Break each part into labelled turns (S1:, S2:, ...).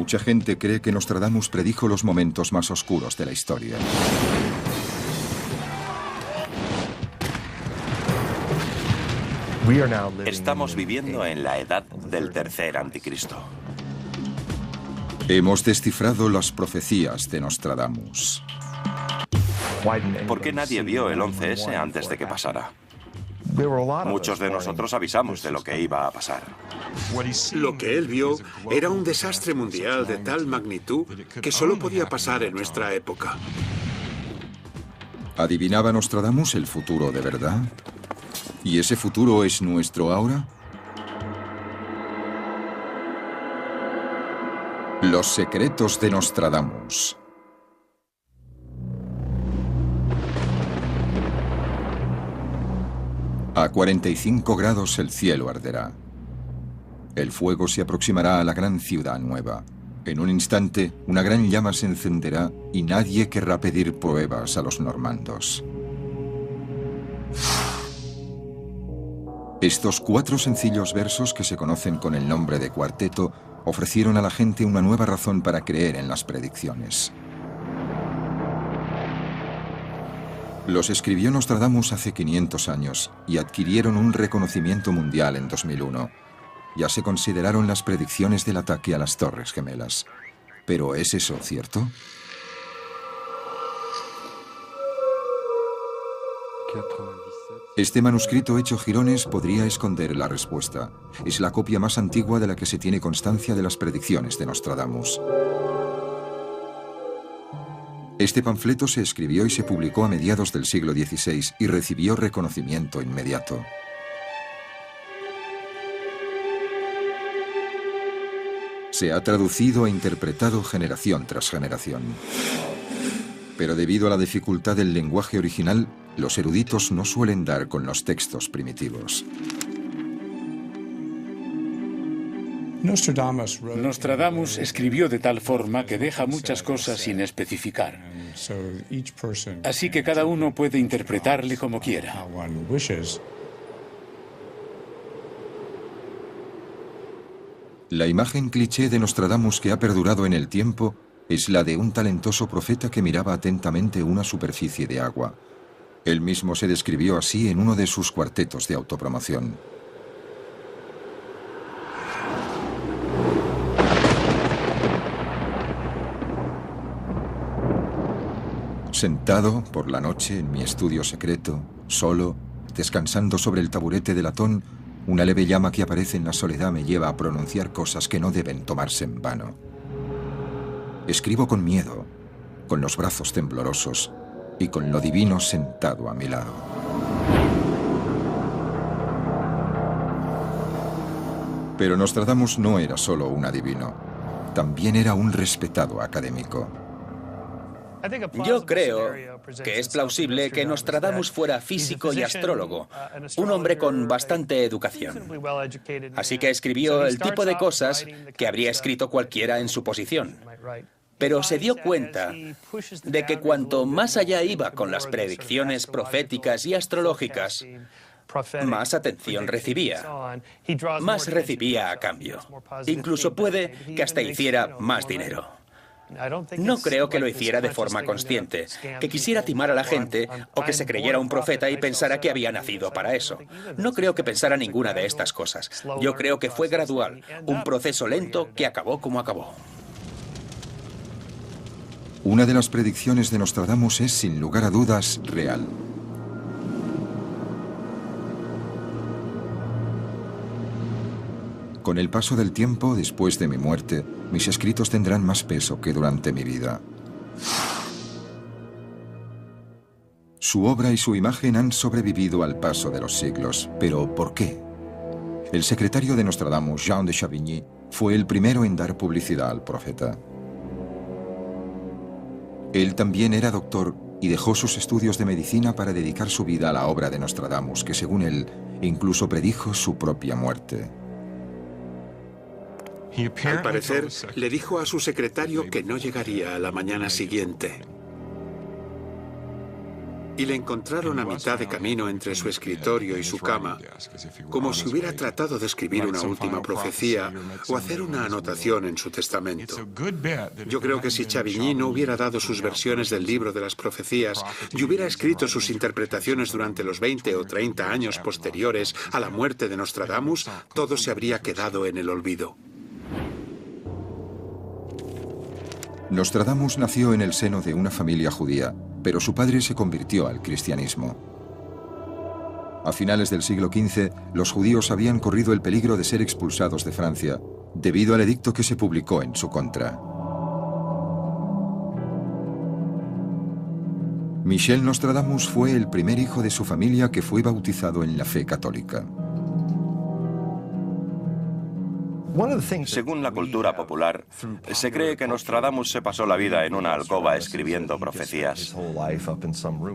S1: Mucha gente cree que Nostradamus predijo los momentos más oscuros de la historia.
S2: Estamos viviendo en la edad del tercer anticristo.
S1: Hemos descifrado las profecías de Nostradamus.
S2: ¿Por qué nadie vio el 11S antes de que pasara? Muchos de nosotros avisamos de lo que iba a pasar.
S3: Lo que él vio era un desastre mundial de tal magnitud que solo podía pasar en nuestra época.
S1: ¿Adivinaba Nostradamus el futuro de verdad? ¿Y ese futuro es nuestro ahora? Los secretos de Nostradamus. A 45 grados el cielo arderá. El fuego se aproximará a la gran ciudad nueva. En un instante, una gran llama se encenderá y nadie querrá pedir pruebas a los normandos. Estos 4 sencillos versos, que se conocen con el nombre de cuarteto, ofrecieron a la gente una nueva razón para creer en las predicciones. Los escribió Nostradamus hace 500 años y adquirieron un reconocimiento mundial en 2001. Ya se consideraron las predicciones del ataque a las Torres Gemelas. ¿Pero es eso cierto? Este manuscrito hecho jirones podría esconder la respuesta. Es la copia más antigua de la que se tiene constancia de las predicciones de Nostradamus. Este panfleto se escribió y se publicó a mediados del siglo XVI y recibió reconocimiento inmediato. Se ha traducido e interpretado generación tras generación. Pero debido a la dificultad del lenguaje original, los eruditos no suelen dar con los textos primitivos.
S4: Nostradamus escribió de tal forma que deja muchas cosas sin especificar. Así que cada uno puede interpretarle como quiera.
S1: La imagen cliché de Nostradamus que ha perdurado en el tiempo es la de un talentoso profeta que miraba atentamente una superficie de agua. Él mismo se describió así en uno de sus cuartetos de autopromoción. Sentado por la noche en mi estudio secreto, solo, descansando sobre el taburete de latón, una leve llama que aparece en la soledad me lleva a pronunciar cosas que no deben tomarse en vano. Escribo con miedo, con los brazos temblorosos y con lo divino sentado a mi lado. Pero Nostradamus no era solo un adivino, también era un respetado académico.
S5: Yo creo que es plausible que Nostradamus fuera físico y astrólogo, un hombre con bastante educación. Así que escribió el tipo de cosas que habría escrito cualquiera en su posición. Pero se dio cuenta de que cuanto más allá iba con las predicciones proféticas y astrológicas, más atención recibía, más recibía a cambio. Incluso puede que hasta hiciera más dinero. No creo que lo hiciera de forma consciente, que quisiera timar a la gente o que se creyera un profeta y pensara que había nacido para eso. No creo que pensara ninguna de estas cosas. Yo creo que fue gradual, un proceso lento que acabó como acabó.
S1: Una de las predicciones de Nostradamus es, sin lugar a dudas, real. Con el paso del tiempo, después de mi muerte, mis escritos tendrán más peso que durante mi vida. Su obra y su imagen han sobrevivido al paso de los siglos. ¿Pero por qué? El secretario de Nostradamus, Jean de Chavigny, fue el primero en dar publicidad al profeta. Él también era doctor y dejó sus estudios de medicina para dedicar su vida a la obra de Nostradamus, que según él, incluso predijo su propia muerte.
S3: Al parecer, le dijo a su secretario que no llegaría a la mañana siguiente. y le encontraron a mitad de camino entre su escritorio y su cama, como si hubiera tratado de escribir una última profecía o hacer una anotación en su testamento. Yo creo que si Chavigny no hubiera dado sus versiones del libro de las profecías y hubiera escrito sus interpretaciones durante los 20 o 30 años posteriores a la muerte de Nostradamus, todo se habría quedado en el olvido.
S1: Nostradamus nació en el seno de una familia judía, pero su padre se convirtió al cristianismo. A finales del siglo XV, los judíos habían corrido el peligro de ser expulsados de Francia, debido al edicto que se publicó en su contra. Michel Nostradamus fue el primer hijo de su familia que fue bautizado en la fe católica.
S2: Según la cultura popular, se cree que Nostradamus se pasó la vida en una alcoba escribiendo profecías.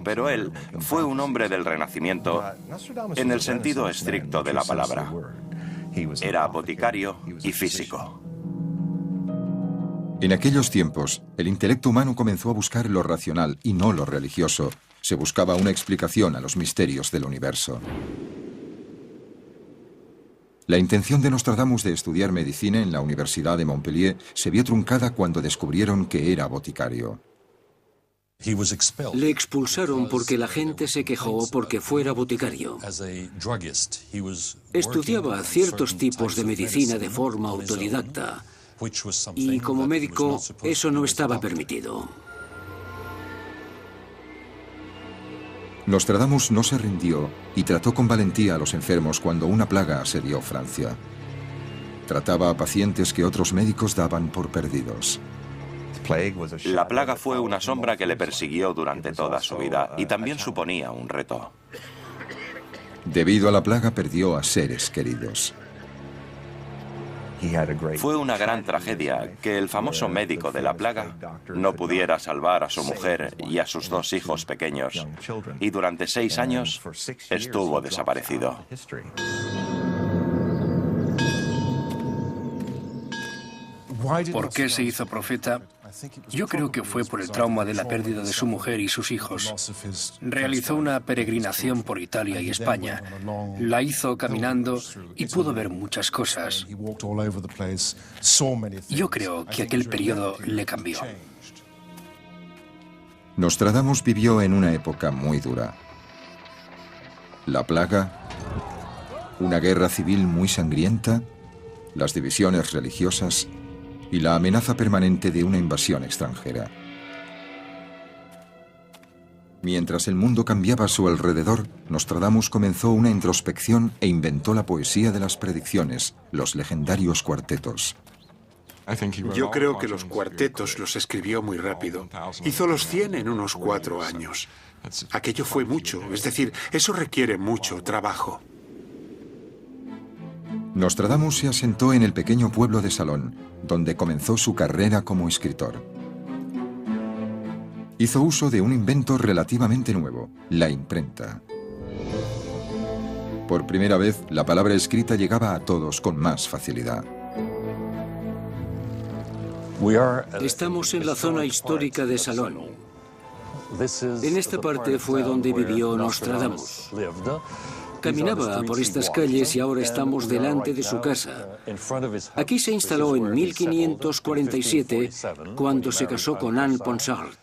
S2: Pero él fue un hombre del Renacimiento en el sentido estricto de la palabra. Era boticario y físico.
S1: En aquellos tiempos, el intelecto humano comenzó a buscar lo racional y no lo religioso. Se buscaba una explicación a los misterios del universo. La intención de Nostradamus de estudiar medicina en la Universidad de Montpellier se vio truncada cuando descubrieron que era boticario.
S6: Le expulsaron porque la gente se quejó porque fuera boticario. Estudiaba ciertos tipos de medicina de forma autodidacta y como médico eso no estaba permitido.
S1: Nostradamus no se rindió y trató con valentía a los enfermos cuando una plaga asedió Francia. Trataba a pacientes que otros médicos daban por perdidos.
S2: La plaga fue una sombra que le persiguió durante toda su vida y también suponía un reto.
S1: Debido a la plaga perdió a seres queridos.
S2: Fue una gran tragedia que el famoso médico de la plaga no pudiera salvar a su mujer y a sus 2 hijos pequeños, y durante 6 años estuvo desaparecido.
S7: ¿Por qué se hizo profeta? Yo creo que fue por el trauma de la pérdida de su mujer y sus hijos. Realizó una peregrinación por Italia y España. La hizo caminando y pudo ver muchas cosas. Yo creo que aquel periodo le cambió.
S1: Nostradamus vivió en una época muy dura. La plaga, una guerra civil muy sangrienta, las divisiones religiosas y la amenaza permanente de una invasión extranjera. Mientras el mundo cambiaba a su alrededor, Nostradamus comenzó una introspección e inventó la poesía de las predicciones, los legendarios cuartetos.
S3: Yo creo que los cuartetos los escribió muy rápido. Hizo los 100 en unos 4 años. Aquello fue mucho, es decir, eso requiere mucho trabajo.
S1: Nostradamus se asentó en el pequeño pueblo de Salón, donde comenzó su carrera como escritor. Hizo uso de un invento relativamente nuevo, la imprenta. Por primera vez, la palabra escrita llegaba a todos con más facilidad.
S6: Estamos en la zona histórica de Salón. En esta parte fue donde vivió Nostradamus. Caminaba por estas calles y ahora estamos delante de su casa. Aquí se instaló en 1547, cuando se casó con Anne Ponsard.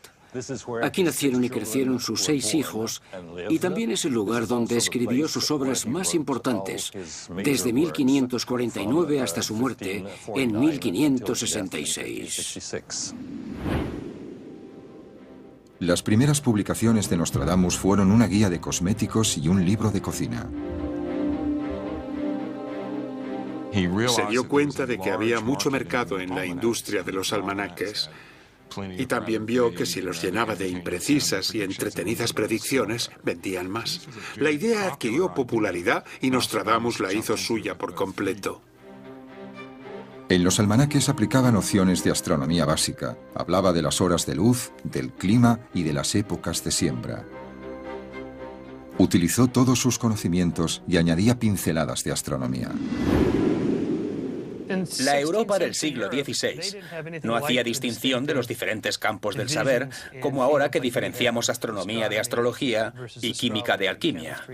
S6: Aquí nacieron y crecieron sus 6 hijos, y también es el lugar donde escribió sus obras más importantes, desde 1549 hasta su muerte en 1566.
S1: Las primeras publicaciones de Nostradamus fueron una guía de cosméticos y un libro de cocina.
S3: Se dio cuenta de que había mucho mercado en la industria de los almanaques y también vio que si los llenaba de imprecisas y entretenidas predicciones, vendían más. La idea adquirió popularidad y Nostradamus la hizo suya por completo.
S1: En los almanaques aplicaba nociones de astronomía básica. Hablaba de las horas de luz, del clima y de las épocas de siembra. Utilizó todos sus conocimientos y añadía pinceladas de astronomía.
S5: La Europa del siglo XVI no hacía distinción de los diferentes campos del saber, como ahora que diferenciamos astronomía de astrología y química de alquimia.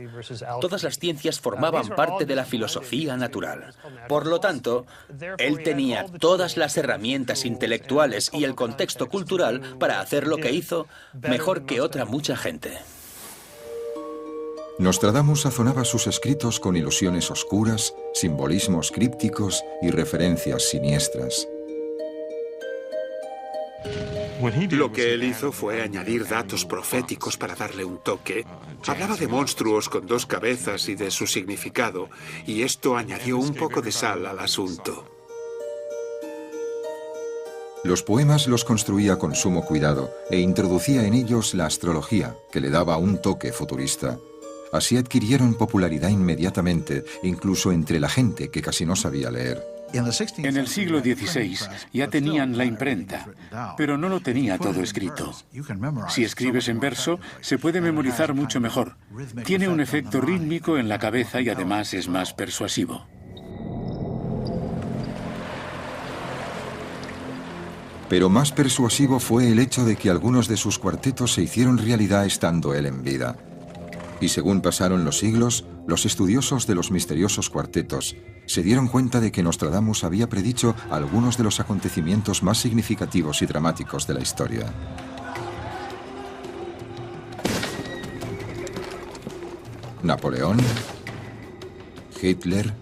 S5: Todas las ciencias formaban parte de la filosofía natural. Por lo tanto, él tenía todas las herramientas intelectuales y el contexto cultural para hacer lo que hizo mejor que otra mucha gente.
S1: Nostradamus sazonaba sus escritos con ilusiones oscuras, simbolismos crípticos y referencias siniestras.
S3: Lo que él hizo fue añadir datos proféticos para darle un toque. Hablaba de monstruos con 2 cabezas y de su significado, y esto añadió un poco de sal al asunto.
S1: Los poemas los construía con sumo cuidado e introducía en ellos la astrología, que le daba un toque futurista. Así adquirieron popularidad inmediatamente, incluso entre la gente que casi no sabía leer.
S4: En el siglo XVI ya tenían la imprenta, pero no lo tenía todo escrito. Si escribes en verso, se puede memorizar mucho mejor. Tiene un efecto rítmico en la cabeza y además es más persuasivo.
S1: Pero más persuasivo fue el hecho de que algunos de sus cuartetos se hicieron realidad estando él en vida. Y según pasaron los siglos, los estudiosos de los misteriosos cuartetos se dieron cuenta de que Nostradamus había predicho algunos de los acontecimientos más significativos y dramáticos de la historia. Napoleón, Hitler,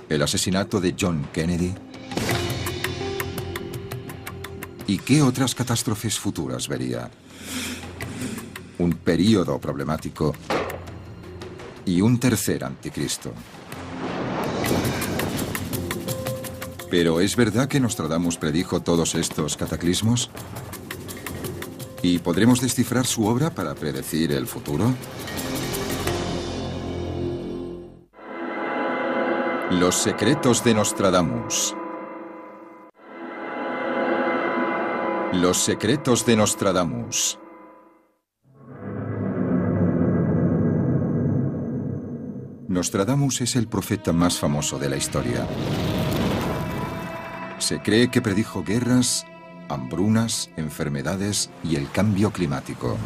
S1: el asesinato de John Kennedy. ¿Y qué otras catástrofes futuras vería? Un período problemático y un tercer anticristo. ¿Pero es verdad que Nostradamus predijo todos estos cataclismos? ¿Y podremos descifrar su obra para predecir el futuro? Los secretos de Nostradamus. Los secretos de Nostradamus. Nostradamus es el profeta más famoso de la historia. Se cree que predijo guerras, hambrunas, enfermedades y el cambio climático.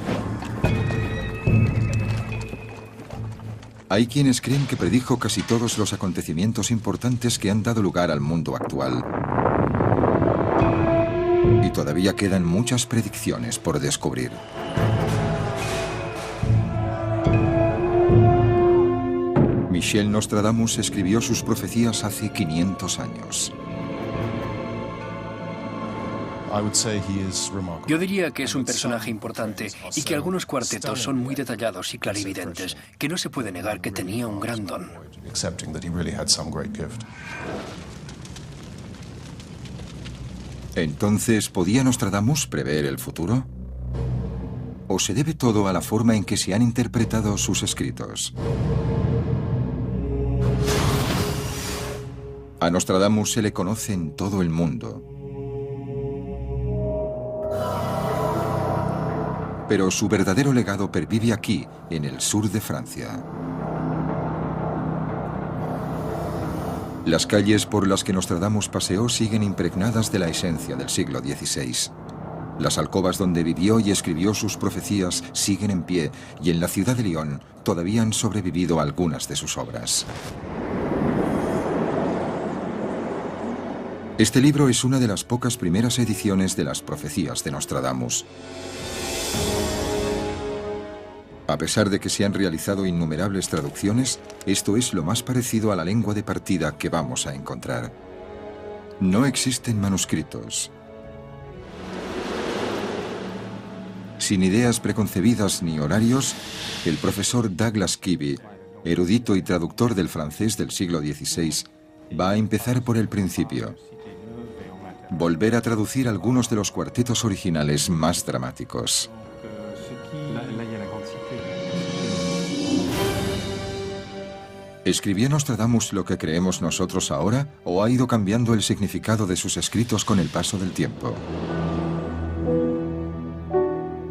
S1: Hay quienes creen que predijo casi todos los acontecimientos importantes que han dado lugar al mundo actual. Y todavía quedan muchas predicciones por descubrir. Michel Nostradamus escribió sus profecías hace 500 años.
S7: Yo diría que es un personaje importante y que algunos cuartetos son muy detallados y clarividentes, que no se puede negar que tenía un gran don.
S1: Entonces, ¿podía Nostradamus prever el futuro? ¿O se debe todo a la forma en que se han interpretado sus escritos? A Nostradamus se le conoce en todo el mundo. Pero su verdadero legado pervive aquí, en el sur de Francia. Las calles por las que Nostradamus paseó siguen impregnadas de la esencia del siglo XVI. Las alcobas donde vivió y escribió sus profecías siguen en pie, y en la ciudad de Lyon todavía han sobrevivido algunas de sus obras. Este libro es una de las pocas primeras ediciones de las profecías de Nostradamus. A pesar de que se han realizado innumerables traducciones, esto es lo más parecido a la lengua de partida que vamos a encontrar. No existen manuscritos. Sin ideas preconcebidas ni horarios, el profesor Douglas Kibbe, erudito y traductor del francés del siglo XVI, va a empezar por el principio. Volver a traducir algunos de los cuartetos originales más dramáticos. ¿Escribió Nostradamus lo que creemos nosotros ahora o ha ido cambiando el significado de sus escritos con el paso del tiempo?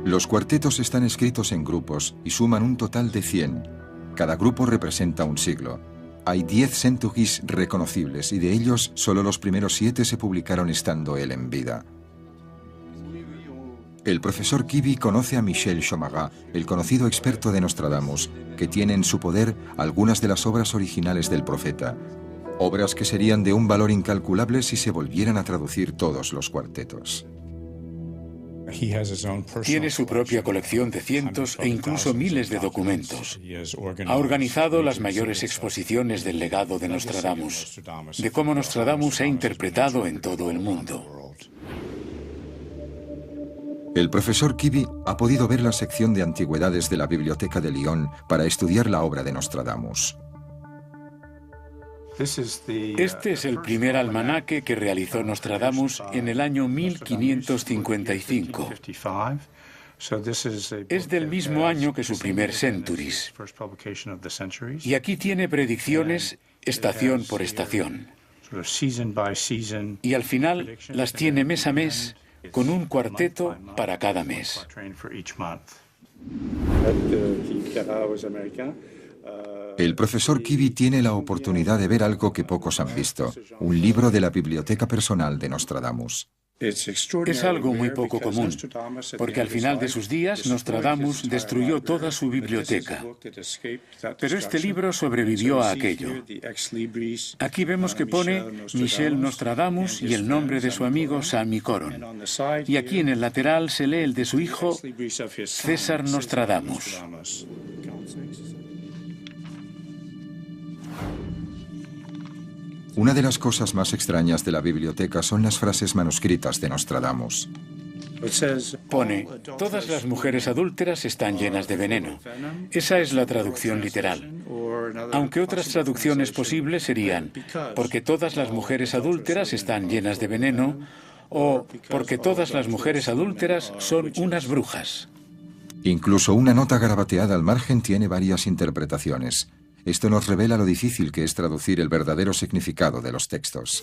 S1: Los cuartetos están escritos en grupos y suman un total de 100. Cada grupo representa un siglo. Hay 10 Centuries reconocibles y de ellos solo los primeros 7 se publicaron estando él en vida. El profesor Kiby conoce a Michel Chomagat, el conocido experto de Nostradamus, que tiene en su poder algunas de las obras originales del profeta, obras que serían de un valor incalculable si se volvieran a traducir todos los cuartetos.
S4: Tiene su propia colección de cientos e incluso miles de documentos. Ha organizado las mayores exposiciones del legado de Nostradamus, de cómo Nostradamus se ha interpretado en todo el mundo.
S1: El profesor Kiby ha podido ver la sección de antigüedades de la Biblioteca de Lyon para estudiar la obra de Nostradamus.
S4: Este es el primer almanaque que realizó Nostradamus en el año 1555. Es del mismo año que su primer Centuries. Y aquí tiene predicciones estación por estación. Y al final las tiene mes a mes, con un cuarteto para cada mes.
S1: El profesor Kiby tiene la oportunidad de ver algo que pocos han visto, un libro de la biblioteca personal de Nostradamus.
S4: Es algo muy poco común, porque al final de sus días Nostradamus destruyó toda su biblioteca. Pero este libro sobrevivió a aquello. Aquí vemos que pone Michel Nostradamus y el nombre de su amigo Sami Coron. Y aquí en el lateral se lee el de su hijo César Nostradamus.
S1: Una de las cosas más extrañas de la biblioteca son las frases manuscritas de Nostradamus.
S4: Pone, todas las mujeres adúlteras están llenas de veneno. Esa es la traducción literal. Aunque otras traducciones posibles serían, porque todas las mujeres adúlteras están llenas de veneno, o porque todas las mujeres adúlteras son unas brujas.
S1: Incluso una nota garabateada al margen tiene varias interpretaciones. Esto nos revela lo difícil que es traducir el verdadero significado de los textos.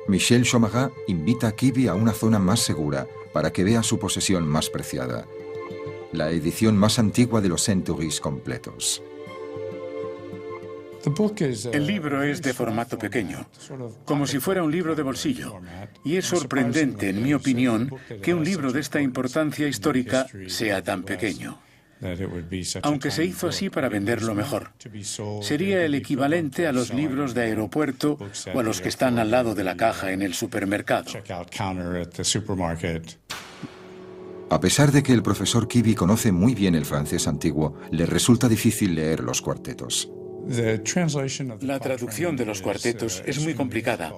S1: Michel Chomagat invita a Kiby a una zona más segura para que vea su posesión más preciada, la edición más antigua de los Centuries completos.
S4: El libro es de formato pequeño, como si fuera un libro de bolsillo, y es sorprendente, en mi opinión, que un libro de esta importancia histórica sea tan pequeño. Aunque se hizo así para venderlo mejor. Sería el equivalente a los libros de aeropuerto o a los que están al lado de la caja en el supermercado.
S1: A pesar de que el profesor Kiby conoce muy bien el francés antiguo, le resulta difícil leer los cuartetos.
S4: La traducción de los cuartetos es muy complicada,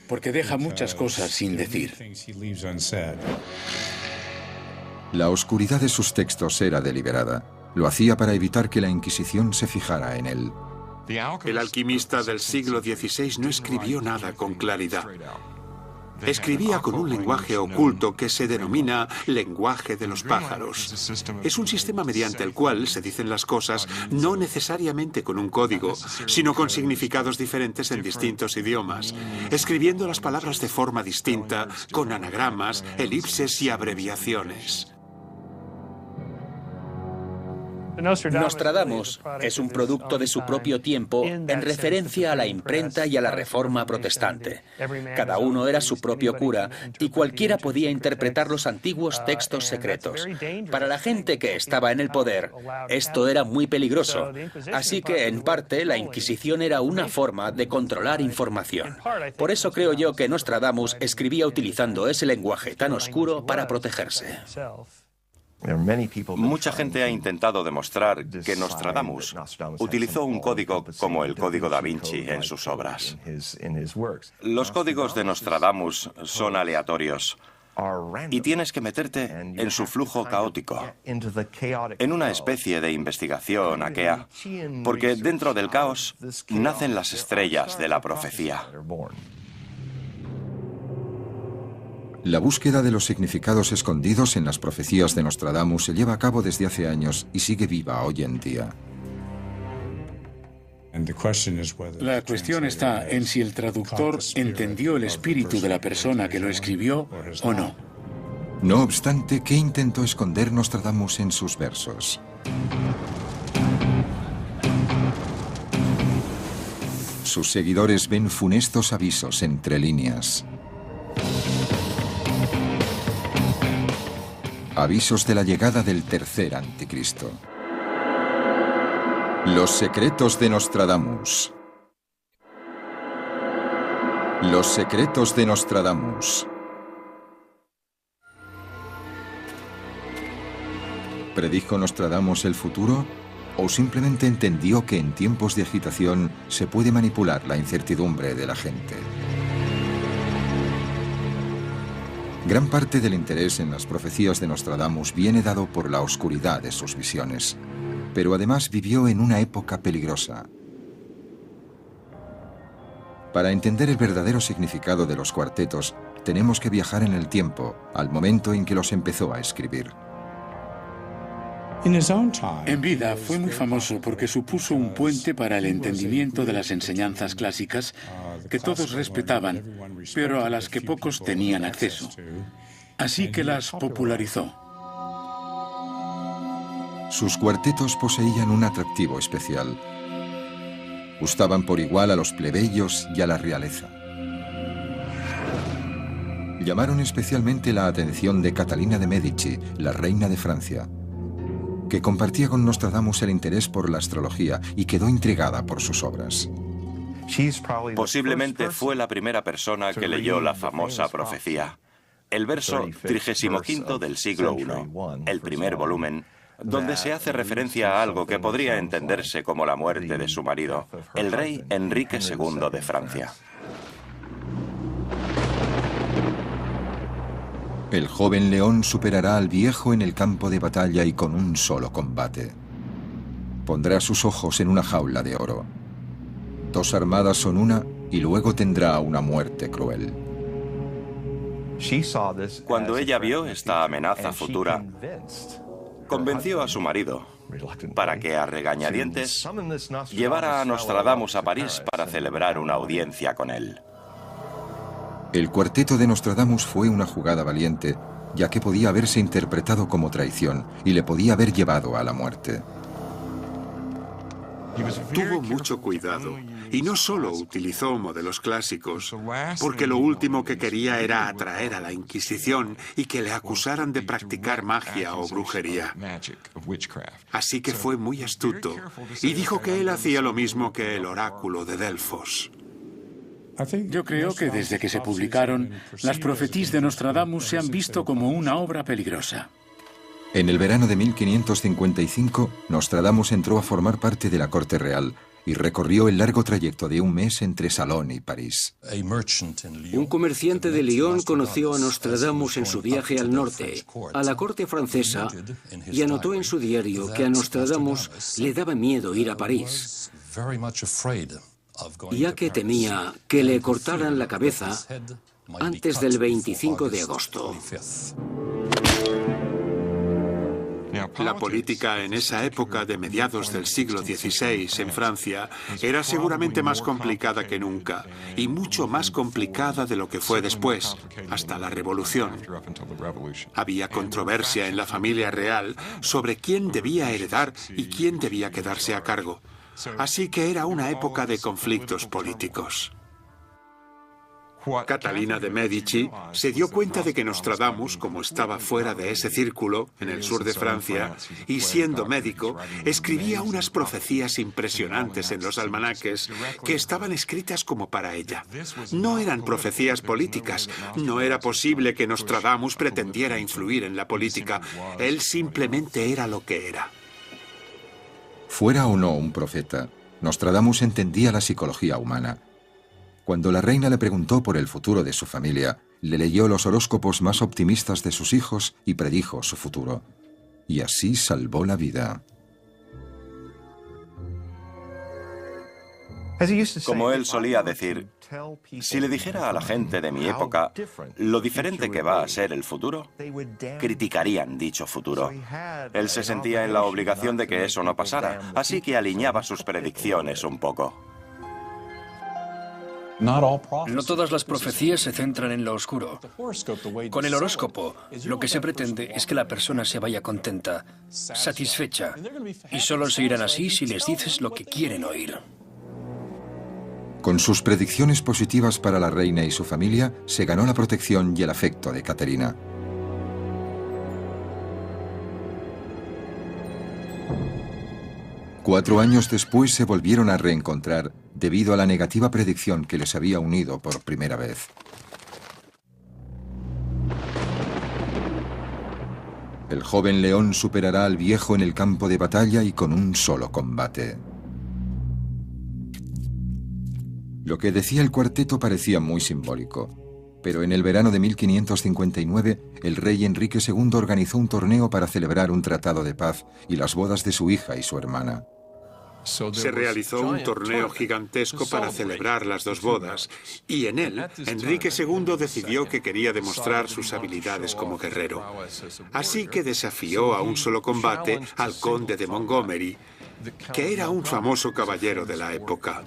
S4: porque deja muchas cosas sin decir.
S1: La oscuridad de sus textos era deliberada. Lo hacía para evitar que la Inquisición se fijara en él.
S3: El alquimista del siglo XVI no escribió nada con claridad. Escribía con un lenguaje oculto que se denomina lenguaje de los pájaros. Es un sistema mediante el cual se dicen las cosas no necesariamente con un código, sino con significados diferentes en distintos idiomas, escribiendo las palabras de forma distinta, con anagramas, elipses y abreviaciones.
S5: Nostradamus es un producto de su propio tiempo en referencia a la imprenta y a la Reforma protestante. Cada uno era su propio cura y cualquiera podía interpretar los antiguos textos secretos. Para la gente que estaba en el poder, esto era muy peligroso. Así que, en parte, la Inquisición era una forma de controlar información. Por eso creo yo que Nostradamus escribía utilizando ese lenguaje tan oscuro para protegerse.
S2: Mucha gente ha intentado demostrar que Nostradamus utilizó un código como el Código da Vinci en sus obras. Los códigos de Nostradamus son aleatorios y tienes que meterte en su flujo caótico, en una especie de investigación aquea, porque dentro del caos nacen las estrellas de la profecía.
S1: La búsqueda de los significados escondidos en las profecías de Nostradamus se lleva a cabo desde hace años y sigue viva hoy en día.
S4: La cuestión está en si el traductor entendió el espíritu de la persona que lo escribió o no.
S1: No obstante, ¿qué intentó esconder Nostradamus en sus versos? Sus seguidores ven funestos avisos entre líneas. Avisos de la llegada del tercer anticristo. Los secretos de Nostradamus. Los secretos de Nostradamus. ¿Predijo Nostradamus el futuro? ¿O simplemente entendió que en tiempos de agitación se puede manipular la incertidumbre de la gente? Gran parte del interés en las profecías de Nostradamus viene dado por la oscuridad de sus visiones, pero además vivió en una época peligrosa. Para entender el verdadero significado de los cuartetos, tenemos que viajar en el tiempo, al momento en que los empezó a escribir.
S4: En vida fue muy famoso porque supuso un puente para el entendimiento de las enseñanzas clásicas que todos respetaban, pero a las que pocos tenían acceso. Así que las popularizó.
S1: Sus cuartetos poseían un atractivo especial. Gustaban por igual a los plebeyos y a la realeza. Llamaron especialmente la atención de Catalina de Médici, la reina de Francia, que compartía con Nostradamus el interés por la astrología y quedó intrigada por sus obras.
S2: Posiblemente fue la primera persona que leyó la famosa profecía, el verso 35 del siglo I, el primer volumen, donde se hace referencia a algo que podría entenderse como la muerte de su marido, el rey Enrique II de Francia.
S1: El joven león superará al viejo en el campo de batalla y con un solo combate. Pondrá sus ojos en una jaula de oro. 2 armadas son una y luego tendrá una muerte cruel.
S2: Cuando ella vio esta amenaza futura, convenció a su marido para que a regañadientes llevara a Nostradamus a París para celebrar una audiencia con él.
S1: El cuarteto de Nostradamus fue una jugada valiente, ya que podía haberse interpretado como traición y le podía haber llevado a la muerte.
S3: Tuvo mucho cuidado y no solo utilizó modelos clásicos, porque lo último que quería era atraer a la Inquisición y que le acusaran de practicar magia o brujería. Así que fue muy astuto y dijo que él hacía lo mismo que el oráculo de Delfos.
S4: Yo creo que desde que se publicaron, las profetías de Nostradamus se han visto como una obra peligrosa.
S1: En el verano de 1555, Nostradamus entró a formar parte de la corte real y recorrió el largo trayecto de un mes entre Salón y París.
S6: Un comerciante de Lyon conoció a Nostradamus en su viaje al norte, a la corte francesa, y anotó en su diario que a Nostradamus le daba miedo ir a París, ya que temía que le cortaran la cabeza antes del 25 de agosto.
S3: La política en esa época de mediados del siglo XVI en Francia era seguramente más complicada que nunca, y mucho más complicada de lo que fue después, hasta la Revolución. Había controversia en la familia real sobre quién debía heredar y quién debía quedarse a cargo. Así que era una época de conflictos políticos. Catalina de Médici se dio cuenta de que Nostradamus, como estaba fuera de ese círculo, en el sur de Francia, y siendo médico, escribía unas profecías impresionantes en los almanaques que estaban escritas como para ella. No eran profecías políticas, no era posible que Nostradamus pretendiera influir en la política, él simplemente era lo que era.
S1: Fuera o no un profeta, Nostradamus entendía la psicología humana. Cuando la reina le preguntó por el futuro de su familia, le leyó los horóscopos más optimistas de sus hijos y predijo su futuro. Y así salvó la vida.
S2: Como él solía decir, si le dijera a la gente de mi época lo diferente que va a ser el futuro, criticarían dicho futuro. Él se sentía en la obligación de que eso no pasara, así que alineaba sus predicciones un poco.
S7: No todas las profecías se centran en lo oscuro. Con el horóscopo, lo que se pretende es que la persona se vaya contenta, satisfecha, y solo se irán así si les dices lo que quieren oír.
S1: Con sus predicciones positivas para la reina y su familia, se ganó la protección y el afecto de Caterina. Cuatro años después se volvieron a reencontrar debido a la negativa predicción que les había unido por primera vez. El joven león superará al viejo en el campo de batalla y con un solo combate. Lo que decía el cuarteto parecía muy simbólico, pero en el verano de 1559 el rey Enrique II organizó un torneo para celebrar un tratado de paz y las bodas de su hija y su hermana.
S3: Se realizó un torneo gigantesco para celebrar las dos bodas, y en él, Enrique II decidió que quería demostrar sus habilidades como guerrero. Así que desafió a un solo combate al conde de Montgomery, que era un famoso caballero de la época.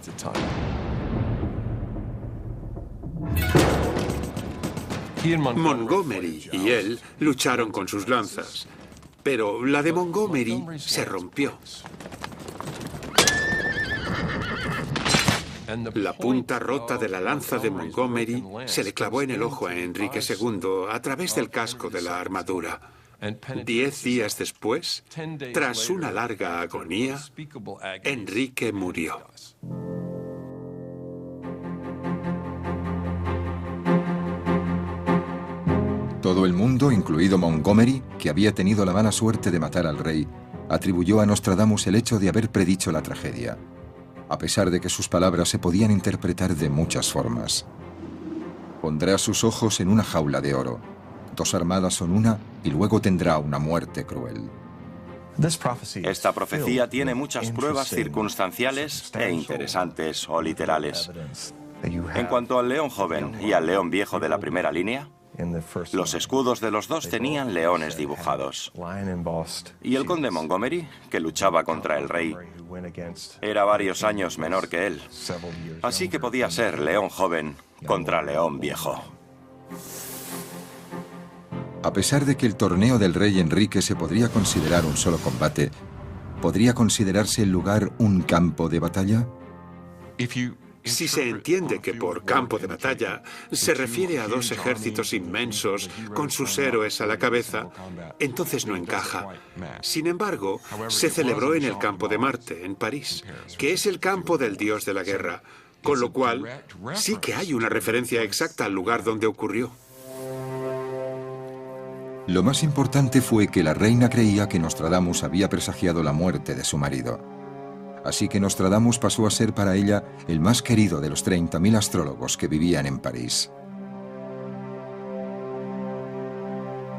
S3: Montgomery y él lucharon con sus lanzas, pero la de Montgomery se rompió. La punta rota de la lanza de Montgomery se le clavó en el ojo a Enrique II a través del casco de la armadura. 10 días después, tras una larga agonía, Enrique murió.
S1: Todo el mundo, incluido Montgomery, que había tenido la mala suerte de matar al rey, atribuyó a Nostradamus el hecho de haber predicho la tragedia, a pesar de que sus palabras se podían interpretar de muchas formas. Pondrá sus ojos en una jaula de oro. 2 armadas son una y luego tendrá una muerte cruel.
S2: Esta profecía tiene muchas pruebas circunstanciales e interesantes o literales. En cuanto al león joven y al león viejo de la primera línea, los escudos de los dos tenían leones dibujados. Y el conde Montgomery, que luchaba contra el rey, era varios años menor que él. Así que podía ser león joven contra león viejo.
S1: A pesar de que el torneo del rey Enrique se podría considerar un solo combate, ¿podría considerarse el lugar un campo de batalla?
S3: Si se entiende que por campo de batalla se refiere a 2 ejércitos inmensos con sus héroes a la cabeza, entonces no encaja. Sin embargo, se celebró en el campo de Marte, en París, que es el campo del dios de la guerra, con lo cual sí que hay una referencia exacta al lugar donde ocurrió.
S1: Lo más importante fue que la reina creía que Nostradamus había presagiado la muerte de su marido. Así que Nostradamus pasó a ser para ella el más querido de los 30.000 astrólogos que vivían en París.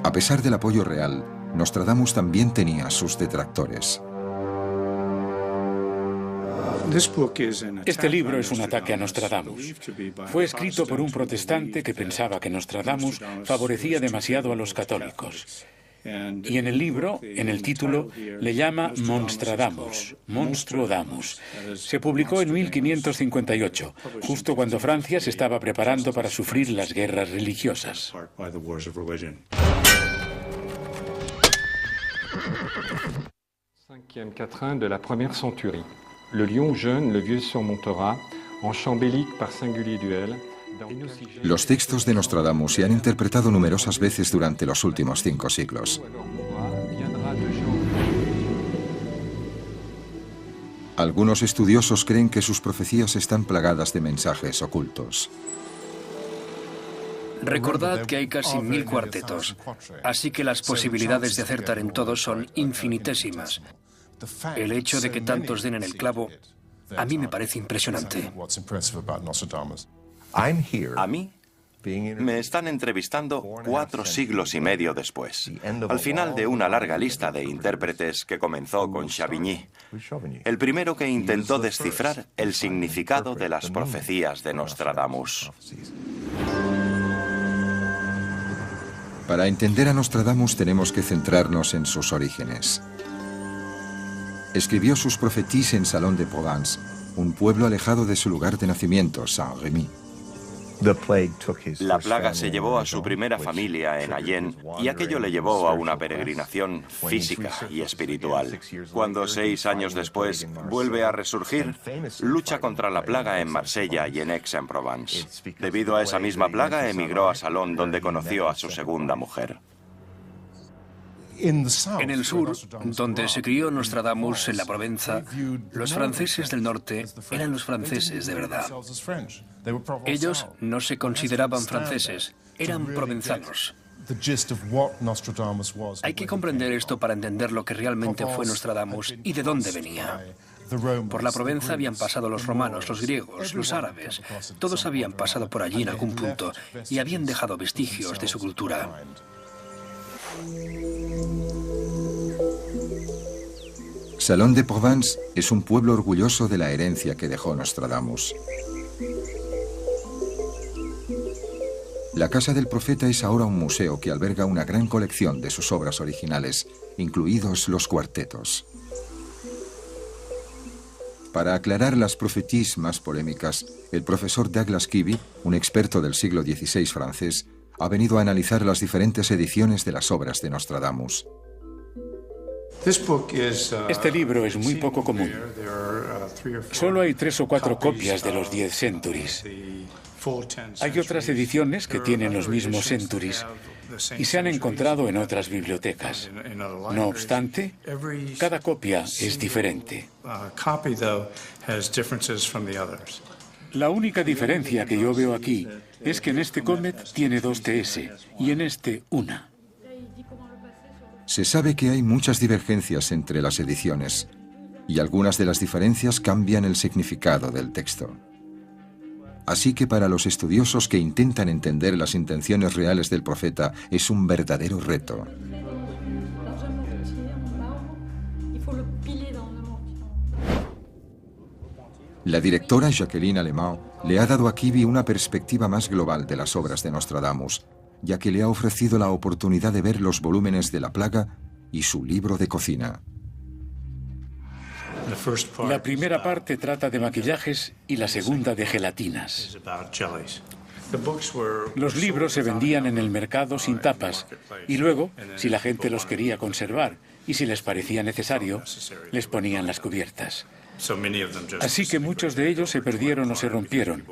S1: A pesar del apoyo real, Nostradamus también tenía sus detractores.
S4: Este libro es un ataque a Nostradamus. Fue escrito por un protestante que pensaba que Nostradamus favorecía demasiado a los católicos. Y en el libro, en el título, le llama Monstradamus, Monstruo Damus. Se publicó en 1558, justo cuando Francia se estaba preparando para sufrir las guerras religiosas.
S8: 5e quatrain de la première centurie. Le lion jeune, le vieux surmontera, en chant bélique par singulier duel.
S1: Los textos de Nostradamus se han interpretado numerosas veces durante los últimos 5 siglos. Algunos estudiosos creen que sus profecías están plagadas de mensajes ocultos.
S7: Recordad que hay casi 1000 cuartetos, así que las posibilidades de acertar en todos son infinitésimas. El hecho de que tantos den en el clavo, a mí me parece impresionante.
S2: A mí me están entrevistando 4 siglos y medio después, al final de una larga lista de intérpretes que comenzó con Chavigny, el primero que intentó descifrar el significado de las profecías de Nostradamus.
S1: Para entender a Nostradamus tenemos que centrarnos en sus orígenes. Escribió sus profeties en Salon de Provence, un pueblo alejado de su lugar de nacimiento, Saint-Rémy.
S2: La plaga se llevó a su primera familia en Ayen y aquello le llevó a una peregrinación física y espiritual. Cuando 6 años después vuelve a resurgir, lucha contra la plaga en Marsella y en Aix-en-Provence. Debido a esa misma plaga, emigró a Salón, donde conoció a su segunda mujer.
S4: En el sur, donde se crió Nostradamus, en la Provenza, los franceses del norte eran los franceses de verdad. Ellos no se consideraban franceses, eran provenzanos. Hay que comprender esto para entender lo que realmente fue Nostradamus y de dónde venía. Por la Provenza habían pasado los romanos, los griegos, los árabes. Todos habían pasado por allí en algún punto y habían dejado vestigios de su cultura.
S1: Salón de Provence es un pueblo orgulloso de la herencia que dejó Nostradamus. La casa del profeta es ahora un museo que alberga una gran colección de sus obras originales, incluidos los cuartetos. Para aclarar las profetías más polémicas, el profesor Douglas Kibbe, un experto del siglo XVI francés, ha venido a analizar las diferentes ediciones de las obras de Nostradamus.
S4: Este libro es muy poco común. Solo hay 3 o 4 copias de los 10 centuries. Hay otras ediciones que tienen los mismos centuries y se han encontrado en otras bibliotecas. No obstante, cada copia es diferente. La única diferencia que yo veo aquí es que en este Comet tiene 2 TS y en este una.
S1: Se sabe que hay muchas divergencias entre las ediciones y algunas de las diferencias cambian el significado del texto. Así que para los estudiosos que intentan entender las intenciones reales del profeta es un verdadero reto. La directora Jacqueline Alemão le ha dado a Kibbe una perspectiva más global de las obras de Nostradamus, ya que le ha ofrecido la oportunidad de ver los volúmenes de la plaga y su libro de cocina.
S4: La primera parte trata de maquillajes y la segunda de gelatinas. Los libros se vendían en el mercado sin tapas y luego, si la gente los quería conservar y si les parecía necesario, les ponían las cubiertas. Así que muchos de ellos se perdieron o se rompieron,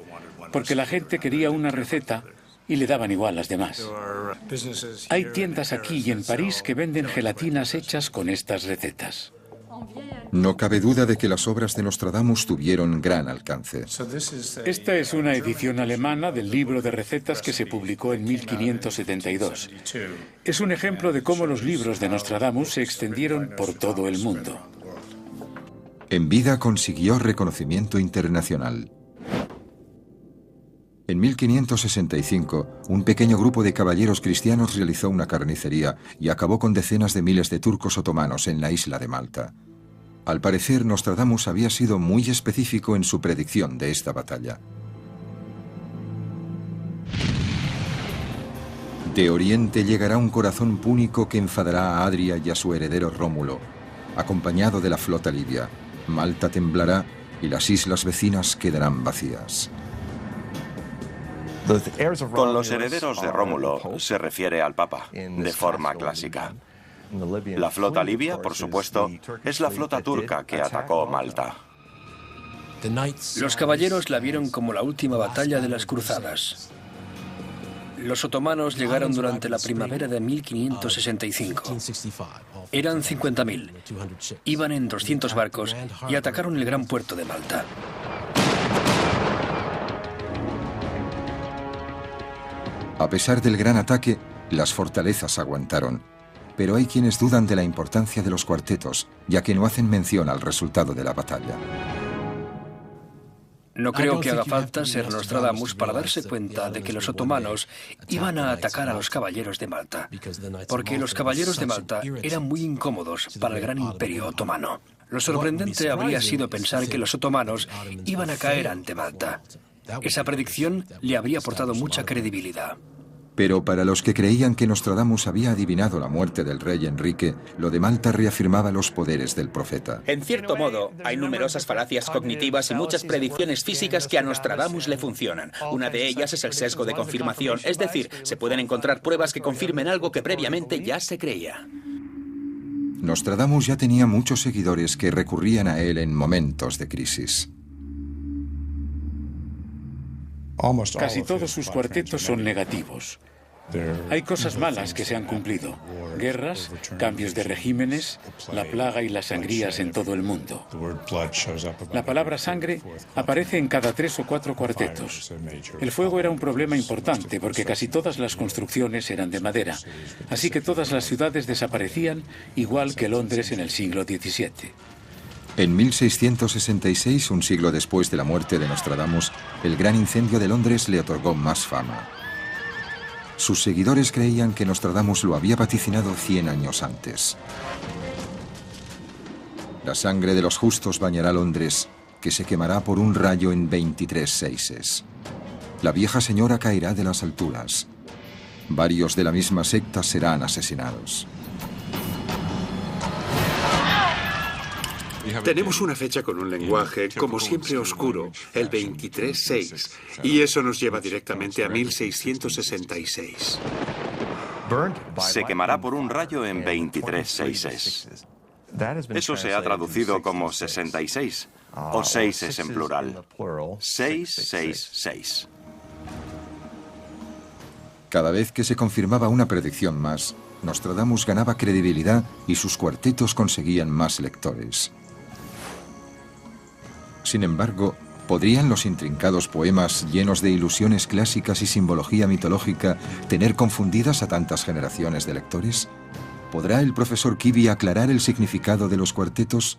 S4: porque la gente quería una receta y le daban igual las demás. Hay tiendas aquí y en París que venden gelatinas hechas con estas recetas.
S1: No cabe duda de que las obras de Nostradamus tuvieron gran alcance.
S4: Esta es una edición alemana del libro de recetas que se publicó en 1572. Es un ejemplo de cómo los libros de Nostradamus se extendieron por todo el mundo.
S1: En vida consiguió reconocimiento internacional. En 1565, un pequeño grupo de caballeros cristianos realizó una carnicería y acabó con decenas de miles de turcos otomanos en la isla de Malta. Al parecer, Nostradamus había sido muy específico en su predicción de esta batalla. De Oriente llegará un corazón púnico que enfadará a Adria y a su heredero Rómulo, acompañado de la flota libia. Malta temblará y las islas vecinas quedarán vacías.
S2: Con los herederos de Rómulo se refiere al Papa, de forma clásica. La flota libia, por supuesto, es la flota turca que atacó Malta.
S7: Los caballeros la vieron como la última batalla de las cruzadas. Los otomanos llegaron durante la primavera de 1565. Eran 50.000. Iban en 200 barcos y atacaron el gran puerto de Malta.
S1: A pesar del gran ataque, las fortalezas aguantaron. Pero hay quienes dudan de la importancia de los cuartetos, ya que no hacen mención al resultado de la batalla.
S7: No creo que haga falta ser Nostradamus para darse cuenta de que los otomanos iban a atacar a los caballeros de Malta, porque los caballeros de Malta eran muy incómodos para el gran imperio otomano. Lo sorprendente habría sido pensar que los otomanos iban a caer ante Malta. Esa predicción le habría aportado mucha credibilidad.
S1: Pero para los que creían que Nostradamus había adivinado la muerte del rey Enrique, lo de Malta reafirmaba los poderes del profeta.
S5: En cierto modo, hay numerosas falacias cognitivas y muchas predicciones físicas que a Nostradamus le funcionan. Una de ellas es el sesgo de confirmación, es decir, se pueden encontrar pruebas que confirmen algo que previamente ya se creía.
S1: Nostradamus ya tenía muchos seguidores que recurrían a él en momentos de crisis.
S4: Casi todos sus cuartetos son negativos. Hay cosas malas que se han cumplido. Guerras, cambios de regímenes, la plaga y las sangrías en todo el mundo. La palabra sangre aparece en cada 3 o 4 cuartetos. El fuego era un problema importante porque casi todas las construcciones eran de madera. Así que todas las ciudades desaparecían, igual que Londres en el siglo XVII.
S1: En 1666, un siglo después de la muerte de Nostradamus, el gran incendio de Londres le otorgó más fama. Sus seguidores creían que Nostradamus lo había vaticinado 100 años antes. La sangre de los justos bañará Londres, que se quemará por un rayo en 23 seises. La vieja señora caerá de las alturas. Varios de la misma secta serán asesinados.
S3: Tenemos una fecha con un lenguaje, como siempre, oscuro, el 23-6, y eso nos lleva directamente a 1666.
S2: Se quemará por un rayo en 23 seises. Eso se ha traducido como 66, o seises en plural. 666.
S1: Cada vez que se confirmaba una predicción más, Nostradamus ganaba credibilidad y sus cuartetos conseguían más lectores. Sin embargo, ¿podrían los intrincados poemas llenos de ilusiones clásicas y simbología mitológica tener confundidas a tantas generaciones de lectores? ¿Podrá el profesor Kivi aclarar el significado de los cuartetos?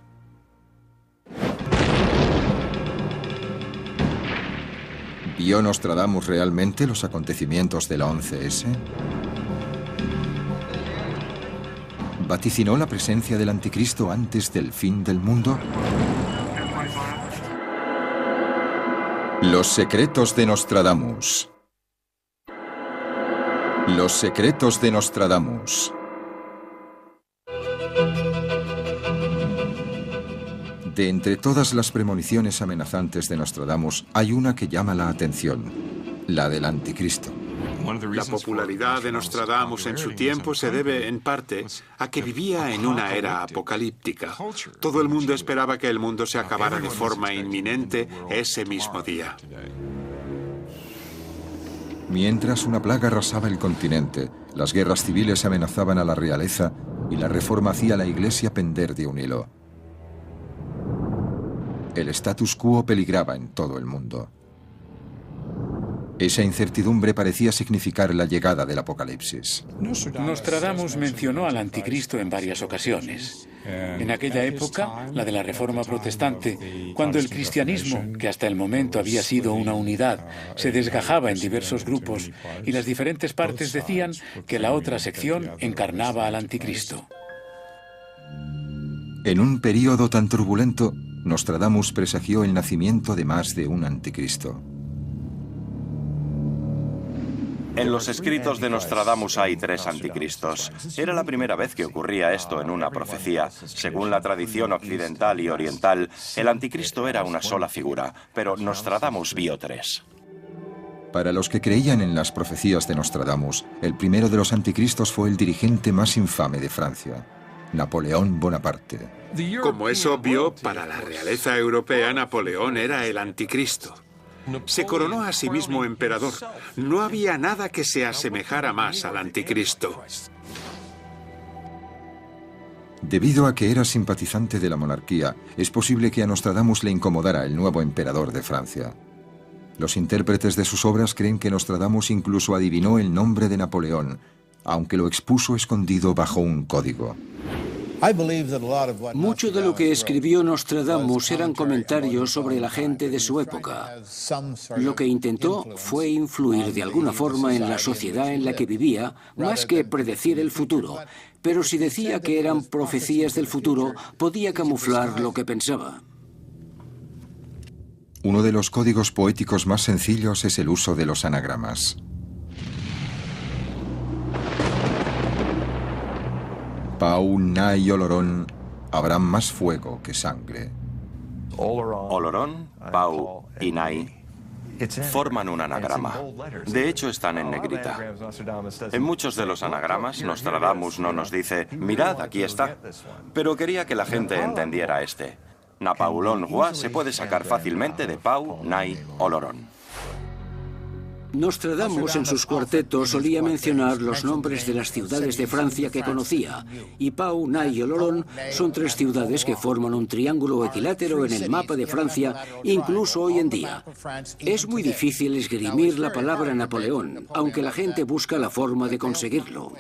S1: ¿Vio Nostradamus realmente los acontecimientos de la 11S? ¿Vaticinó la presencia del anticristo antes del fin del mundo? Los secretos de Nostradamus. Los secretos de Nostradamus. De entre todas las premoniciones amenazantes de Nostradamus, hay una que llama la atención, la del anticristo.
S3: La popularidad de Nostradamus en su tiempo se debe, en parte, a que vivía en una era apocalíptica. Todo el mundo esperaba que el mundo se acabara de forma inminente ese mismo día.
S1: Mientras una plaga arrasaba el continente, las guerras civiles amenazaban a la realeza y la reforma hacía a la Iglesia pender de un hilo. El status quo peligraba en todo el mundo. Esa incertidumbre parecía significar la llegada del apocalipsis.
S4: Nostradamus mencionó al anticristo en varias ocasiones. En aquella época, la de la Reforma Protestante, cuando el cristianismo, que hasta el momento había sido una unidad, se desgajaba en diversos grupos y las diferentes partes decían que la otra sección encarnaba al anticristo.
S1: En un período tan turbulento, Nostradamus presagió el nacimiento de más de un anticristo.
S2: En los escritos de Nostradamus hay 3 anticristos. Era la primera vez que ocurría esto en una profecía. Según la tradición occidental y oriental, el anticristo era una sola figura, pero Nostradamus vio 3.
S1: Para los que creían en las profecías de Nostradamus, el primero de los anticristos fue el dirigente más infame de Francia, Napoleón Bonaparte.
S3: Como es obvio, para la realeza europea, Napoleón era el anticristo. Se coronó a sí mismo emperador. No había nada que se asemejara más al anticristo.
S1: Debido a que era simpatizante de la monarquía, es posible que a Nostradamus le incomodara el nuevo emperador de Francia. Los intérpretes de sus obras creen que Nostradamus incluso adivinó el nombre de Napoleón, aunque lo expuso escondido bajo un código.
S6: Mucho de lo que escribió Nostradamus eran comentarios sobre la gente de su época. Lo que intentó fue influir de alguna forma en la sociedad en la que vivía, más que predecir el futuro. Pero si decía que eran profecías del futuro, podía camuflar lo que pensaba.
S1: Uno de los códigos poéticos más sencillos es el uso de los anagramas. Pau, Nay y Olorón, habrá más fuego que sangre.
S2: Olorón, Pau y Nay forman un anagrama. De hecho, están en negrita. En muchos de los anagramas, Nostradamus no nos dice, mirad, aquí está. Pero quería que la gente entendiera este. Napoleón Roy se puede sacar fácilmente de Pau, Nay, Olorón.
S6: Nostradamus en sus cuartetos solía mencionar los nombres de las ciudades de Francia que conocía, y Pau, Nay y Olorón son tres ciudades que forman un triángulo equilátero en el mapa de Francia, incluso hoy en día. Es muy difícil esgrimir la palabra Napoleón, aunque la gente busca la forma de conseguirlo.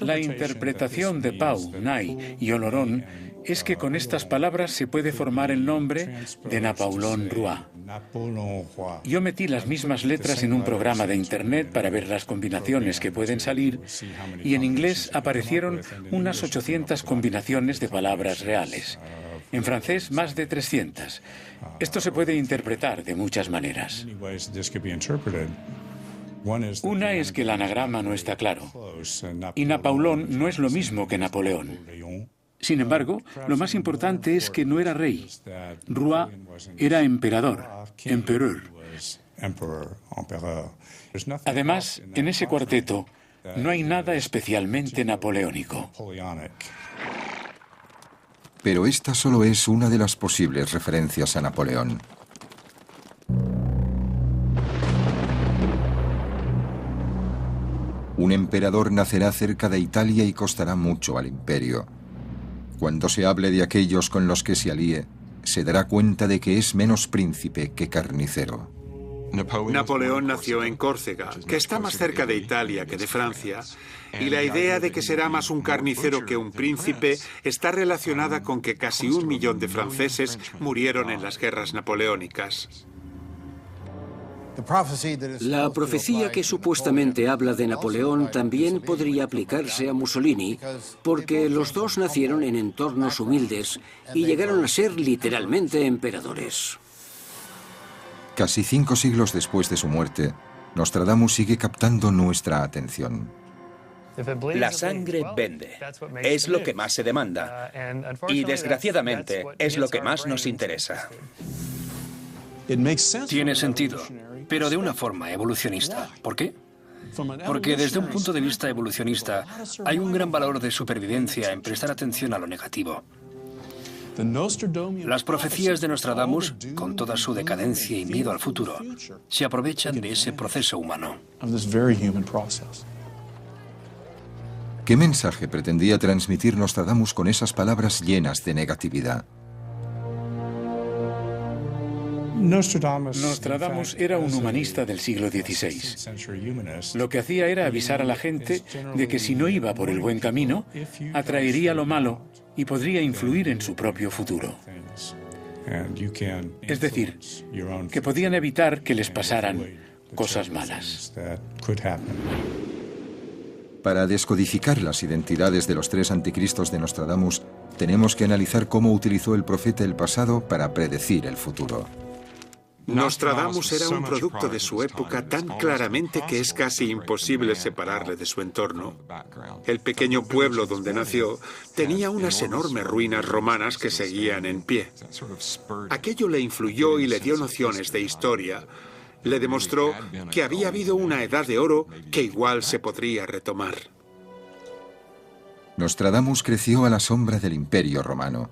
S4: La interpretación de Pau, Nay y Olorón es que con estas palabras se puede formar el nombre de Napoleón Roy. Yo metí las mismas letras en un programa de internet para ver las combinaciones que pueden salir y en inglés aparecieron unas 800 combinaciones de palabras reales. En francés, más de 300. Esto se puede interpretar de muchas maneras. Una es que el anagrama no está claro, y Napoleón no es lo mismo que Napoleón. Sin embargo, lo más importante es que no era rey. Roy era emperador, empereur. Además, en ese cuarteto no hay nada especialmente napoleónico.
S1: Pero esta solo es una de las posibles referencias a Napoleón. Un emperador nacerá cerca de Italia y costará mucho al imperio. Cuando se hable de aquellos con los que se alíe, se dará cuenta de que es menos príncipe que carnicero.
S3: Napoleón nació en Córcega, que está más cerca de Italia que de Francia, y la idea de que será más un carnicero que un príncipe está relacionada con que casi 1 millón de franceses murieron en las guerras napoleónicas.
S6: La profecía que supuestamente habla de Napoleón también podría aplicarse a Mussolini, porque los dos nacieron en entornos humildes y llegaron a ser literalmente emperadores.
S1: Casi 5 siglos después de su muerte, Nostradamus sigue captando nuestra atención.
S5: La sangre vende. Es lo que más se demanda. Y desgraciadamente es lo que más nos interesa.
S7: Tiene sentido, pero de una forma evolucionista. ¿Por qué? Porque desde un punto de vista evolucionista hay un gran valor de supervivencia en prestar atención a lo negativo. Las profecías de Nostradamus, con toda su decadencia y miedo al futuro, se aprovechan de ese proceso humano.
S1: ¿Qué mensaje pretendía transmitir Nostradamus con esas palabras llenas de negatividad?
S4: Nostradamus era un humanista del siglo XVI. Lo que hacía era avisar a la gente de que si no iba por el buen camino, atraería lo malo y podría influir en su propio futuro. Es decir, que podían evitar que les pasaran cosas malas.
S1: Para descodificar las identidades de los 3 anticristos de Nostradamus, tenemos que analizar cómo utilizó el profeta el pasado para predecir el futuro.
S3: Nostradamus era un producto de su época tan claramente que es casi imposible separarle de su entorno. El pequeño pueblo donde nació tenía unas enormes ruinas romanas que seguían en pie. Aquello le influyó y le dio nociones de historia. Le demostró que había habido una edad de oro que igual se podría retomar.
S1: Nostradamus creció a la sombra del Imperio Romano.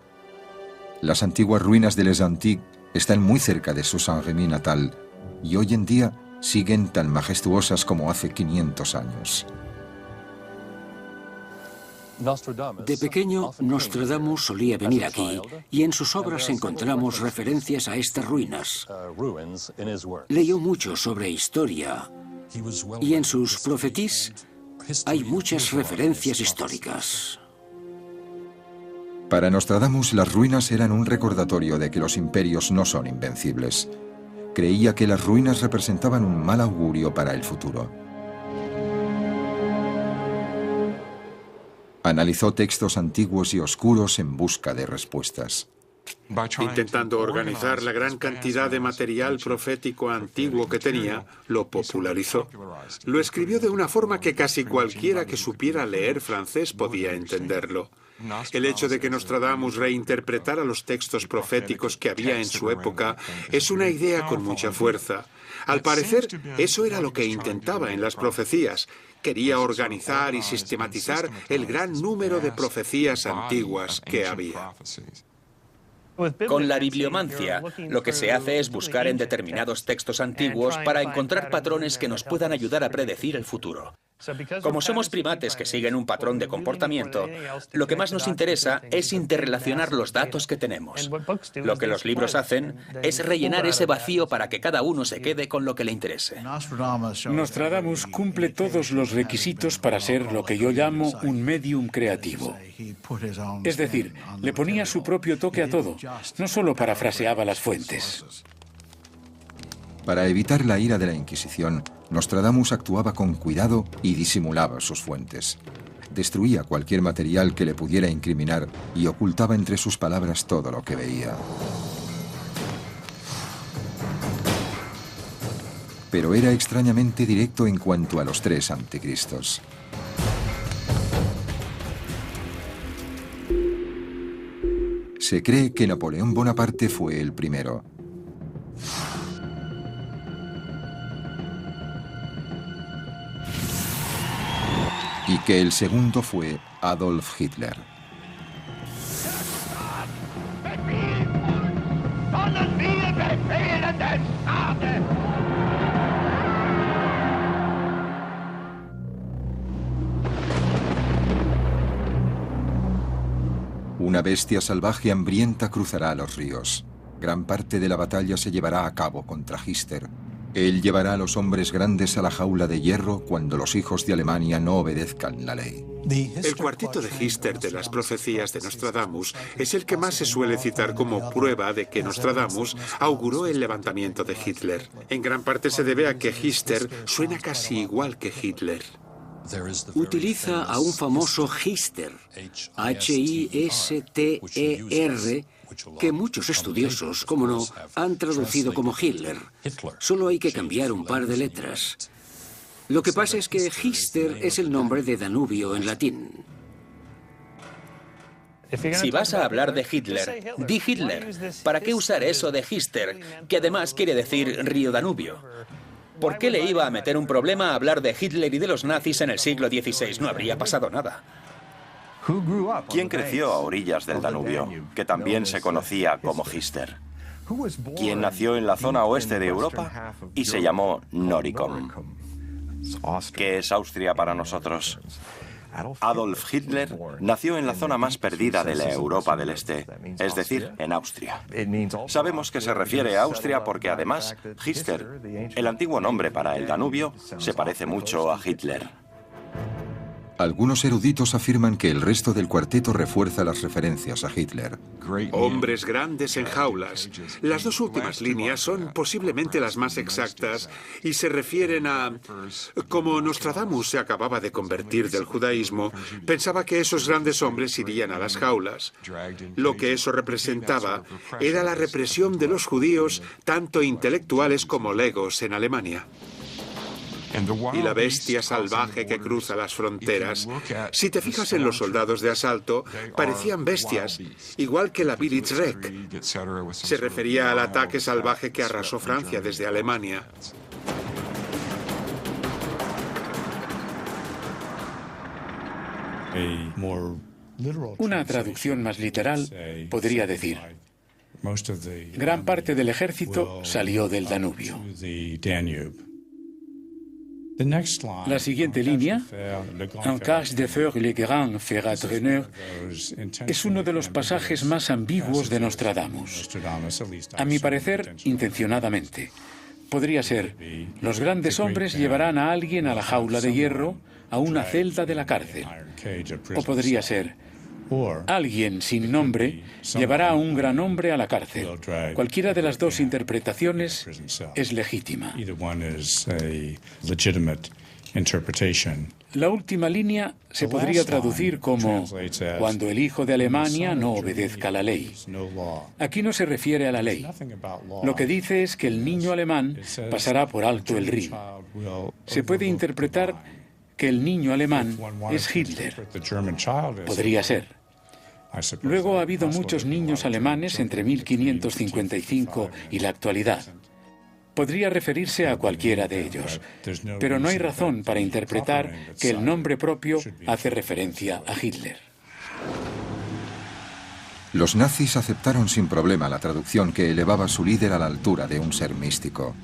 S1: Las antiguas ruinas de Les Antiques están muy cerca de su Saint-Rémy natal y hoy en día siguen tan majestuosas como hace 500 años.
S6: De pequeño, Nostradamus solía venir aquí y en sus obras encontramos referencias a estas ruinas. Leyó mucho sobre historia y en sus profetis hay muchas referencias históricas.
S1: Para Nostradamus, las ruinas eran un recordatorio de que los imperios no son invencibles. Creía que las ruinas representaban un mal augurio para el futuro. Analizó textos antiguos y oscuros en busca de respuestas.
S3: Intentando organizar la gran cantidad de material profético antiguo que tenía, lo popularizó. Lo escribió de una forma que casi cualquiera que supiera leer francés podía entenderlo. El hecho de que Nostradamus reinterpretara los textos proféticos que había en su época es una idea con mucha fuerza. Al parecer, eso era lo que intentaba en las profecías. Quería organizar y sistematizar el gran número de profecías antiguas que había.
S5: Con la bibliomancia, lo que se hace es buscar en determinados textos antiguos para encontrar patrones que nos puedan ayudar a predecir el futuro. Como somos primates que siguen un patrón de comportamiento, lo que más nos interesa es interrelacionar los datos que tenemos. Lo que los libros hacen es rellenar ese vacío para que cada uno se quede con lo que le interese.
S4: Nostradamus cumple todos los requisitos para ser lo que yo llamo un medium creativo. Es decir, le ponía su propio toque a todo, no solo parafraseaba las fuentes.
S1: Para evitar la ira de la Inquisición, Nostradamus actuaba con cuidado y disimulaba sus fuentes. Destruía cualquier material que le pudiera incriminar y ocultaba entre sus palabras todo lo que veía. Pero era extrañamente directo en cuanto a los 3 anticristos. Se cree que Napoleón Bonaparte fue el primero. Y que el segundo fue Adolf Hitler. Una bestia salvaje hambrienta cruzará los ríos. Gran parte de la batalla se llevará a cabo contra Hitler. Él llevará a los hombres grandes a la jaula de hierro cuando los hijos de Alemania no obedezcan la ley.
S3: El cuarteto de Hitler de las profecías de Nostradamus es el que más se suele citar como prueba de que Nostradamus auguró el levantamiento de Hitler. En gran parte se debe a que Hitler suena casi igual que Hitler.
S6: Utiliza a un famoso Hister, H-I-S-T-E-R, que muchos estudiosos, como no, han traducido como Hitler. Solo hay que cambiar un par de letras. Lo que pasa es que Hister es el nombre de Danubio en latín.
S5: Si vas a hablar de Hitler, di Hitler. ¿Para qué usar eso de Hister, que además quiere decir río Danubio? ¿Por qué le iba a meter un problema a hablar de Hitler y de los nazis en el siglo XVI? No habría pasado nada.
S2: ¿Quién creció a orillas del Danubio, que también se conocía como Hister? ¿Quién nació en la zona oeste de Europa y se llamó Noricum? ¿Qué es Austria para nosotros? Adolf Hitler nació en la zona más perdida de la Europa del Este, es decir, en Austria. Sabemos que se refiere a Austria porque además Hister, el antiguo nombre para el Danubio, se parece mucho a Hitler.
S1: Algunos eruditos afirman que el resto del cuarteto refuerza las referencias a Hitler.
S3: Hombres grandes en jaulas. Las 2 últimas líneas son posiblemente las más exactas y se refieren a... Como Nostradamus se acababa de convertir del judaísmo, pensaba que esos grandes hombres irían a las jaulas. Lo que eso representaba era la represión de los judíos, tanto intelectuales como legos, en Alemania. Y la bestia salvaje que cruza las fronteras. Si te fijas en los soldados de asalto, parecían bestias, igual que la Blitzkrieg. Se refería al ataque salvaje que arrasó Francia desde Alemania.
S4: Una traducción más literal podría decir: gran parte del ejército salió del Danubio. La siguiente línea, en cas de faire le grand ferratrenneur, es uno de los pasajes más ambiguos de Nostradamus. A mi parecer, intencionadamente. Podría ser: los grandes hombres llevarán a alguien a la jaula de hierro, a una celda de la cárcel. O podría ser: alguien sin nombre llevará a un gran hombre a la cárcel. Cualquiera de las 2 interpretaciones es legítima. La última línea se podría traducir como cuando el hijo de Alemania no obedezca la ley. Aquí no se refiere a la ley. Lo que dice es que el niño alemán pasará por alto el Rin. Se puede interpretar que el niño alemán es Hitler. Podría ser. Luego ha habido muchos niños alemanes entre 1555 y la actualidad. Podría referirse a cualquiera de ellos, pero no hay razón para interpretar que el nombre propio hace referencia a Hitler.
S1: Los nazis aceptaron sin problema la traducción que elevaba a su líder a la altura de un ser místico.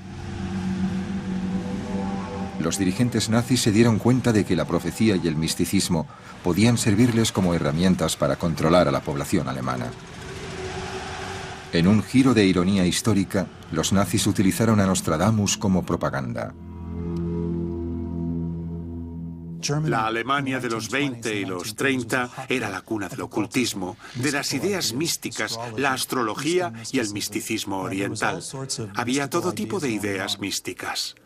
S1: Los dirigentes nazis se dieron cuenta de que la profecía y el misticismo podían servirles como herramientas para controlar a la población alemana. En un giro de ironía histórica, los nazis utilizaron a Nostradamus como propaganda.
S3: La Alemania de los 20 y los 30 era la cuna del ocultismo, de las ideas místicas, la astrología y el misticismo oriental. Había todo tipo de ideas místicas.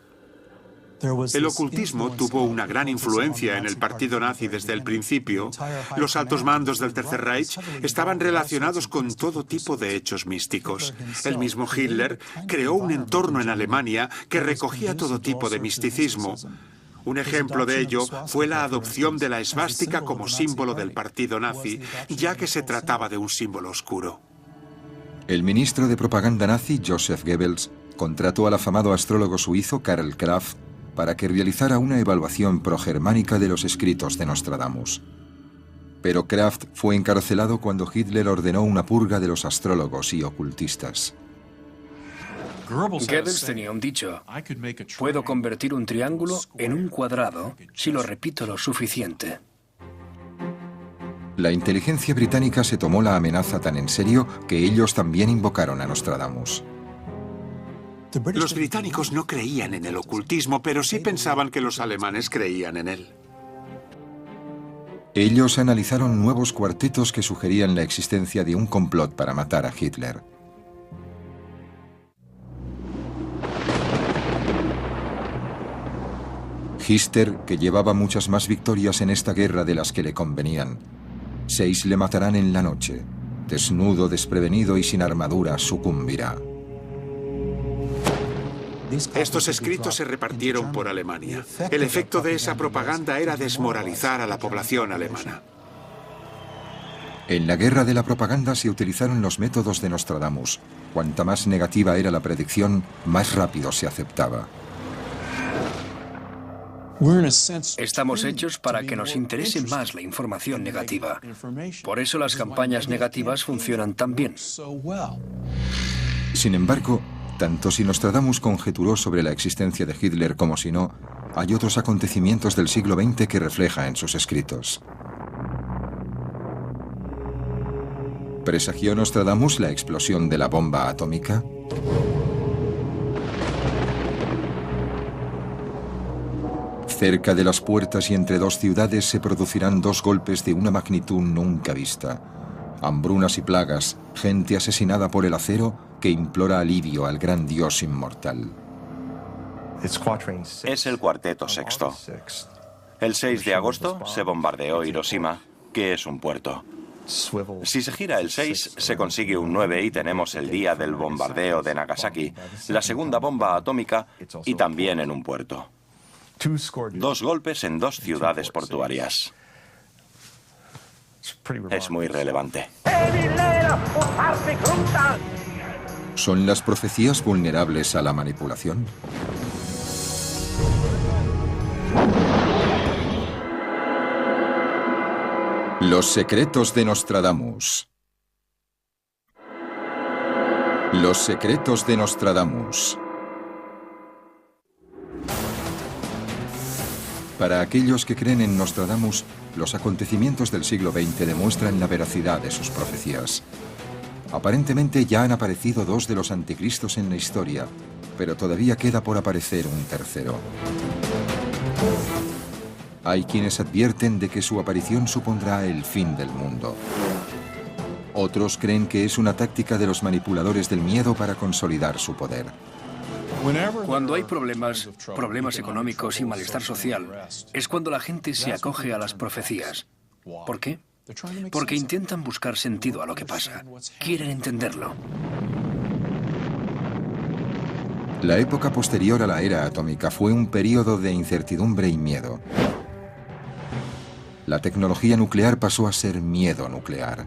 S3: El ocultismo tuvo una gran influencia en el partido nazi desde el principio. Los altos mandos del Tercer Reich estaban relacionados con todo tipo de hechos místicos. El mismo Hitler creó un entorno en Alemania que recogía todo tipo de misticismo. Un ejemplo de ello fue la adopción de la esvástica como símbolo del partido nazi, ya que se trataba de un símbolo oscuro.
S1: El ministro de propaganda nazi, Joseph Goebbels, contrató al afamado astrólogo suizo Karl Kraft para que realizara una evaluación progermánica de los escritos de Nostradamus. Pero Kraft fue encarcelado cuando Hitler ordenó una purga de los astrólogos y ocultistas.
S7: Goebbels tenía un dicho: puedo convertir un triángulo en un cuadrado si lo repito lo suficiente.
S1: La inteligencia británica se tomó la amenaza tan en serio que ellos también invocaron a Nostradamus.
S3: Los británicos no creían en el ocultismo, pero sí pensaban que los alemanes creían en él.
S1: Ellos analizaron nuevos cuartetos que sugerían la existencia de un complot para matar a Hitler. Hitler, que llevaba muchas más victorias en esta guerra de las que le convenían. 6 le matarán en la noche. Desnudo, desprevenido y sin armadura, sucumbirá.
S3: Estos escritos se repartieron por Alemania. El efecto de esa propaganda era desmoralizar a la población alemana.
S1: En la guerra de la propaganda se utilizaron los métodos de Nostradamus. Cuanta más negativa era la predicción, más rápido se aceptaba.
S7: Estamos hechos para que nos interese más la información negativa. Por eso las campañas negativas funcionan tan bien.
S1: Sin embargo, tanto si Nostradamus conjeturó sobre la existencia de Hitler como si no, hay otros acontecimientos del siglo XX que refleja en sus escritos. ¿Presagió Nostradamus la explosión de la bomba atómica? Cerca de las puertas y entre 2 ciudades se producirán 2 golpes de una magnitud nunca vista. Hambrunas y plagas, gente asesinada por el acero que implora alivio al gran dios inmortal.
S2: Es el cuarteto sexto. El 6 de agosto se bombardeó Hiroshima, que es un puerto. Si se gira el 6, se consigue un 9 y tenemos el día del bombardeo de Nagasaki, la segunda bomba atómica y también en un puerto. 2 golpes en 2 ciudades portuarias. Es muy relevante.
S1: ¿Son las profecías vulnerables a la manipulación? Los secretos de Nostradamus. Los secretos de Nostradamus. Para aquellos que creen en Nostradamus, los acontecimientos del siglo XX demuestran la veracidad de sus profecías. Aparentemente ya han aparecido 2 de los anticristos en la historia, pero todavía queda por aparecer un tercero. Hay quienes advierten de que su aparición supondrá el fin del mundo. Otros creen que es una táctica de los manipuladores del miedo para consolidar su poder.
S7: Cuando hay problemas económicos y malestar social, es cuando la gente se acoge a las profecías. ¿Por qué? Porque intentan buscar sentido a lo que pasa. Quieren entenderlo.
S1: La época posterior a la era atómica fue un período de incertidumbre y miedo. La tecnología nuclear pasó a ser miedo nuclear.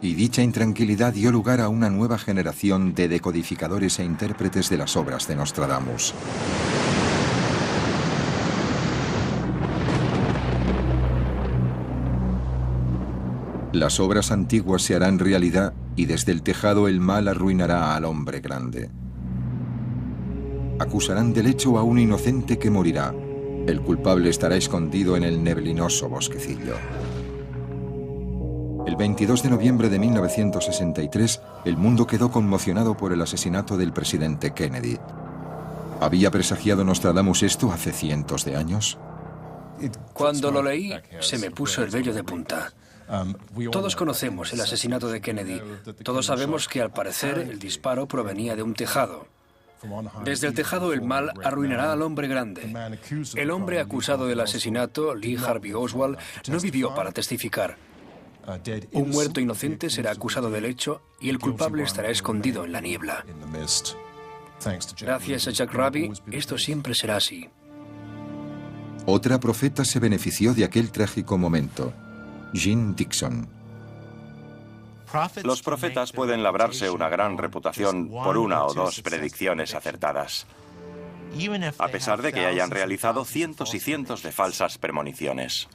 S1: Y dicha intranquilidad dio lugar a una nueva generación de decodificadores e intérpretes de las obras de Nostradamus. Las obras antiguas se harán realidad y desde el tejado el mal arruinará al hombre grande. Acusarán del hecho a un inocente que morirá. El culpable estará escondido en el neblinoso bosquecillo. El 22 de noviembre de 1963, el mundo quedó conmocionado por el asesinato del presidente Kennedy. ¿Había presagiado Nostradamus esto hace cientos de años?
S7: Cuando lo leí, se me puso el vello de punta. Todos conocemos el asesinato de Kennedy. Todos sabemos que, al parecer, el disparo provenía de un tejado. Desde el tejado el mal arruinará al hombre grande. El hombre acusado del asesinato, Lee Harvey Oswald, no vivió para testificar. Un muerto inocente será acusado del hecho y el culpable estará escondido en la niebla. Gracias a Jack Ruby, esto siempre será así.
S1: Otra profeta se benefició de aquel trágico momento, Jean Dixon.
S2: Los profetas pueden labrarse una gran reputación por una o dos predicciones acertadas, a pesar de que hayan realizado cientos y cientos de falsas premoniciones.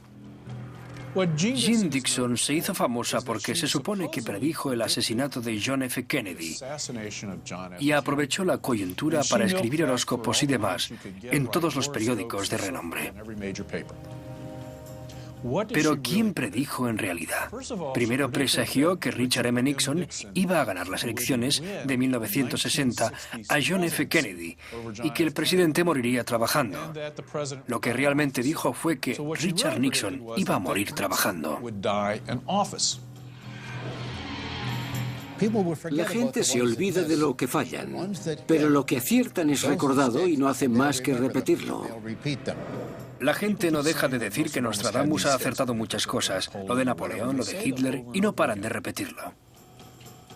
S7: Jean Dixon se hizo famosa porque se supone que predijo el asesinato de John F. Kennedy y aprovechó la coyuntura para escribir horóscopos y demás en todos los periódicos de renombre. Pero ¿quién predijo en realidad? Primero presagió que Richard M. Nixon iba a ganar las elecciones de 1960 a John F. Kennedy y que el presidente moriría trabajando. Lo que realmente dijo fue que Richard Nixon iba a morir trabajando.
S6: La gente se olvida de lo que fallan, pero lo que aciertan es recordado y no hacen más que repetirlo.
S7: La gente no deja de decir que Nostradamus ha acertado muchas cosas, lo de Napoleón, lo de Hitler, y no paran de repetirlo.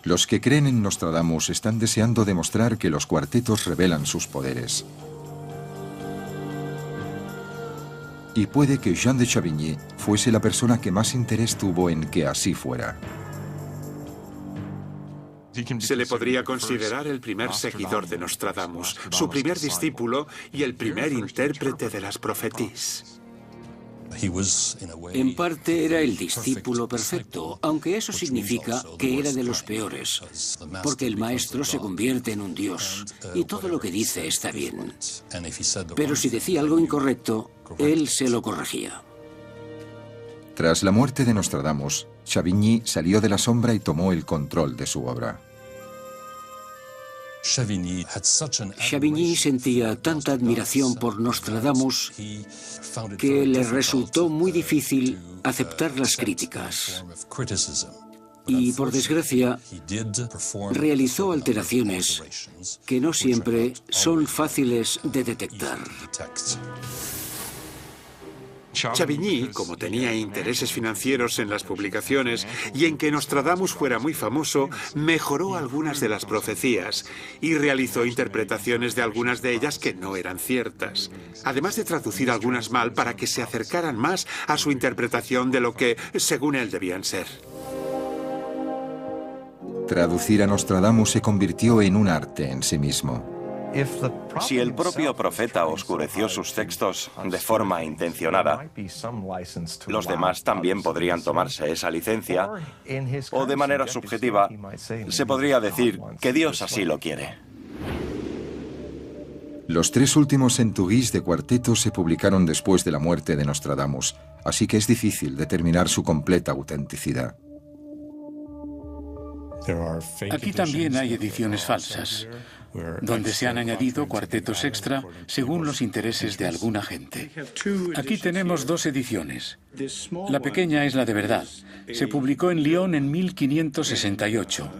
S1: Los que creen en Nostradamus están deseando demostrar que los cuartetos revelan sus poderes. Y puede que Jean de Chavigny fuese la persona que más interés tuvo en que así fuera.
S3: Se le podría considerar el primer seguidor de Nostradamus, su primer discípulo y el primer intérprete de las profetías.
S6: En parte era el discípulo perfecto, aunque eso significa que era de los peores, porque el maestro se convierte en un dios y todo lo que dice está bien. Pero si decía algo incorrecto, él se lo corregía.
S1: Tras la muerte de Nostradamus, Chavigny salió de la sombra y tomó el control de su obra.
S6: Chavigny sentía tanta admiración por Nostradamus que le resultó muy difícil aceptar las críticas. Y, por desgracia, realizó alteraciones que no siempre son fáciles de detectar.
S3: Chavigny, como tenía intereses financieros en las publicaciones y en que Nostradamus fuera muy famoso, mejoró algunas de las profecías y realizó interpretaciones de algunas de ellas que no eran ciertas, además de traducir algunas mal para que se acercaran más a su interpretación de lo que, según él, debían ser.
S1: Traducir a Nostradamus se convirtió en un arte en sí mismo.
S2: Si el propio profeta oscureció sus textos de forma intencionada, los demás también podrían tomarse esa licencia, o de manera subjetiva, se podría decir que Dios así lo quiere.
S1: Los tres últimos centuguis de cuarteto se publicaron después de la muerte de Nostradamus, así que es difícil determinar su completa autenticidad.
S4: Aquí también hay ediciones falsas, donde se han añadido cuartetos extra según los intereses de alguna gente. Aquí tenemos dos ediciones. La pequeña es la de verdad. Se publicó en Lyon en 1568.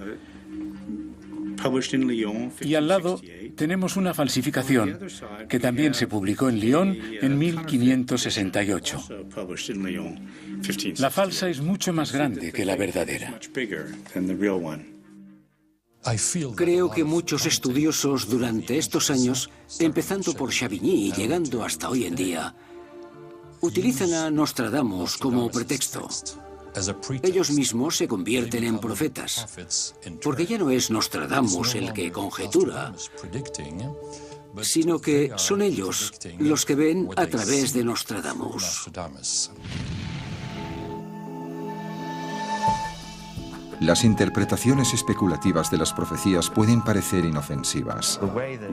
S4: Y al lado tenemos una falsificación que también se publicó en Lyon en 1568. La falsa es mucho más grande que la verdadera.
S6: Creo que muchos estudiosos durante estos años, empezando por Chavigny y llegando hasta hoy en día, utilizan a Nostradamus como pretexto. Ellos mismos se convierten en profetas, porque ya no es Nostradamus el que conjetura, sino que son ellos los que ven a través de Nostradamus.
S1: Las interpretaciones especulativas de las profecías pueden parecer inofensivas.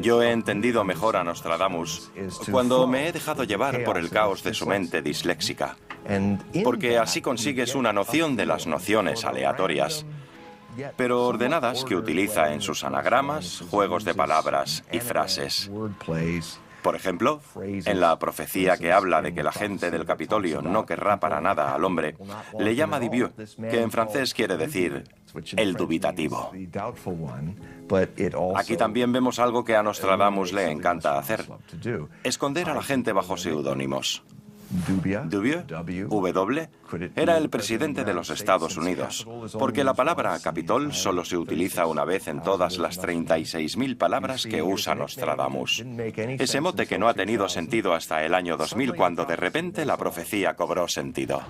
S2: Yo he entendido mejor a Nostradamus cuando me he dejado llevar por el caos de su mente disléxica, porque así consigues una noción de las nociones aleatorias, pero ordenadas, que utiliza en sus anagramas, juegos de palabras y frases. Por ejemplo, en la profecía que habla de que la gente del Capitolio no querrá para nada al hombre, le llama Dieu, que en francés quiere decir el dubitativo. Aquí también vemos algo que a Nostradamus le encanta hacer: esconder a la gente bajo seudónimos. Dubieu, W, era el presidente de los Estados Unidos, porque la palabra Capitol solo se utiliza una vez en todas las 36.000 palabras que usa Nostradamus. Ese mote que no ha tenido sentido hasta el año 2000, cuando de repente la profecía cobró sentido.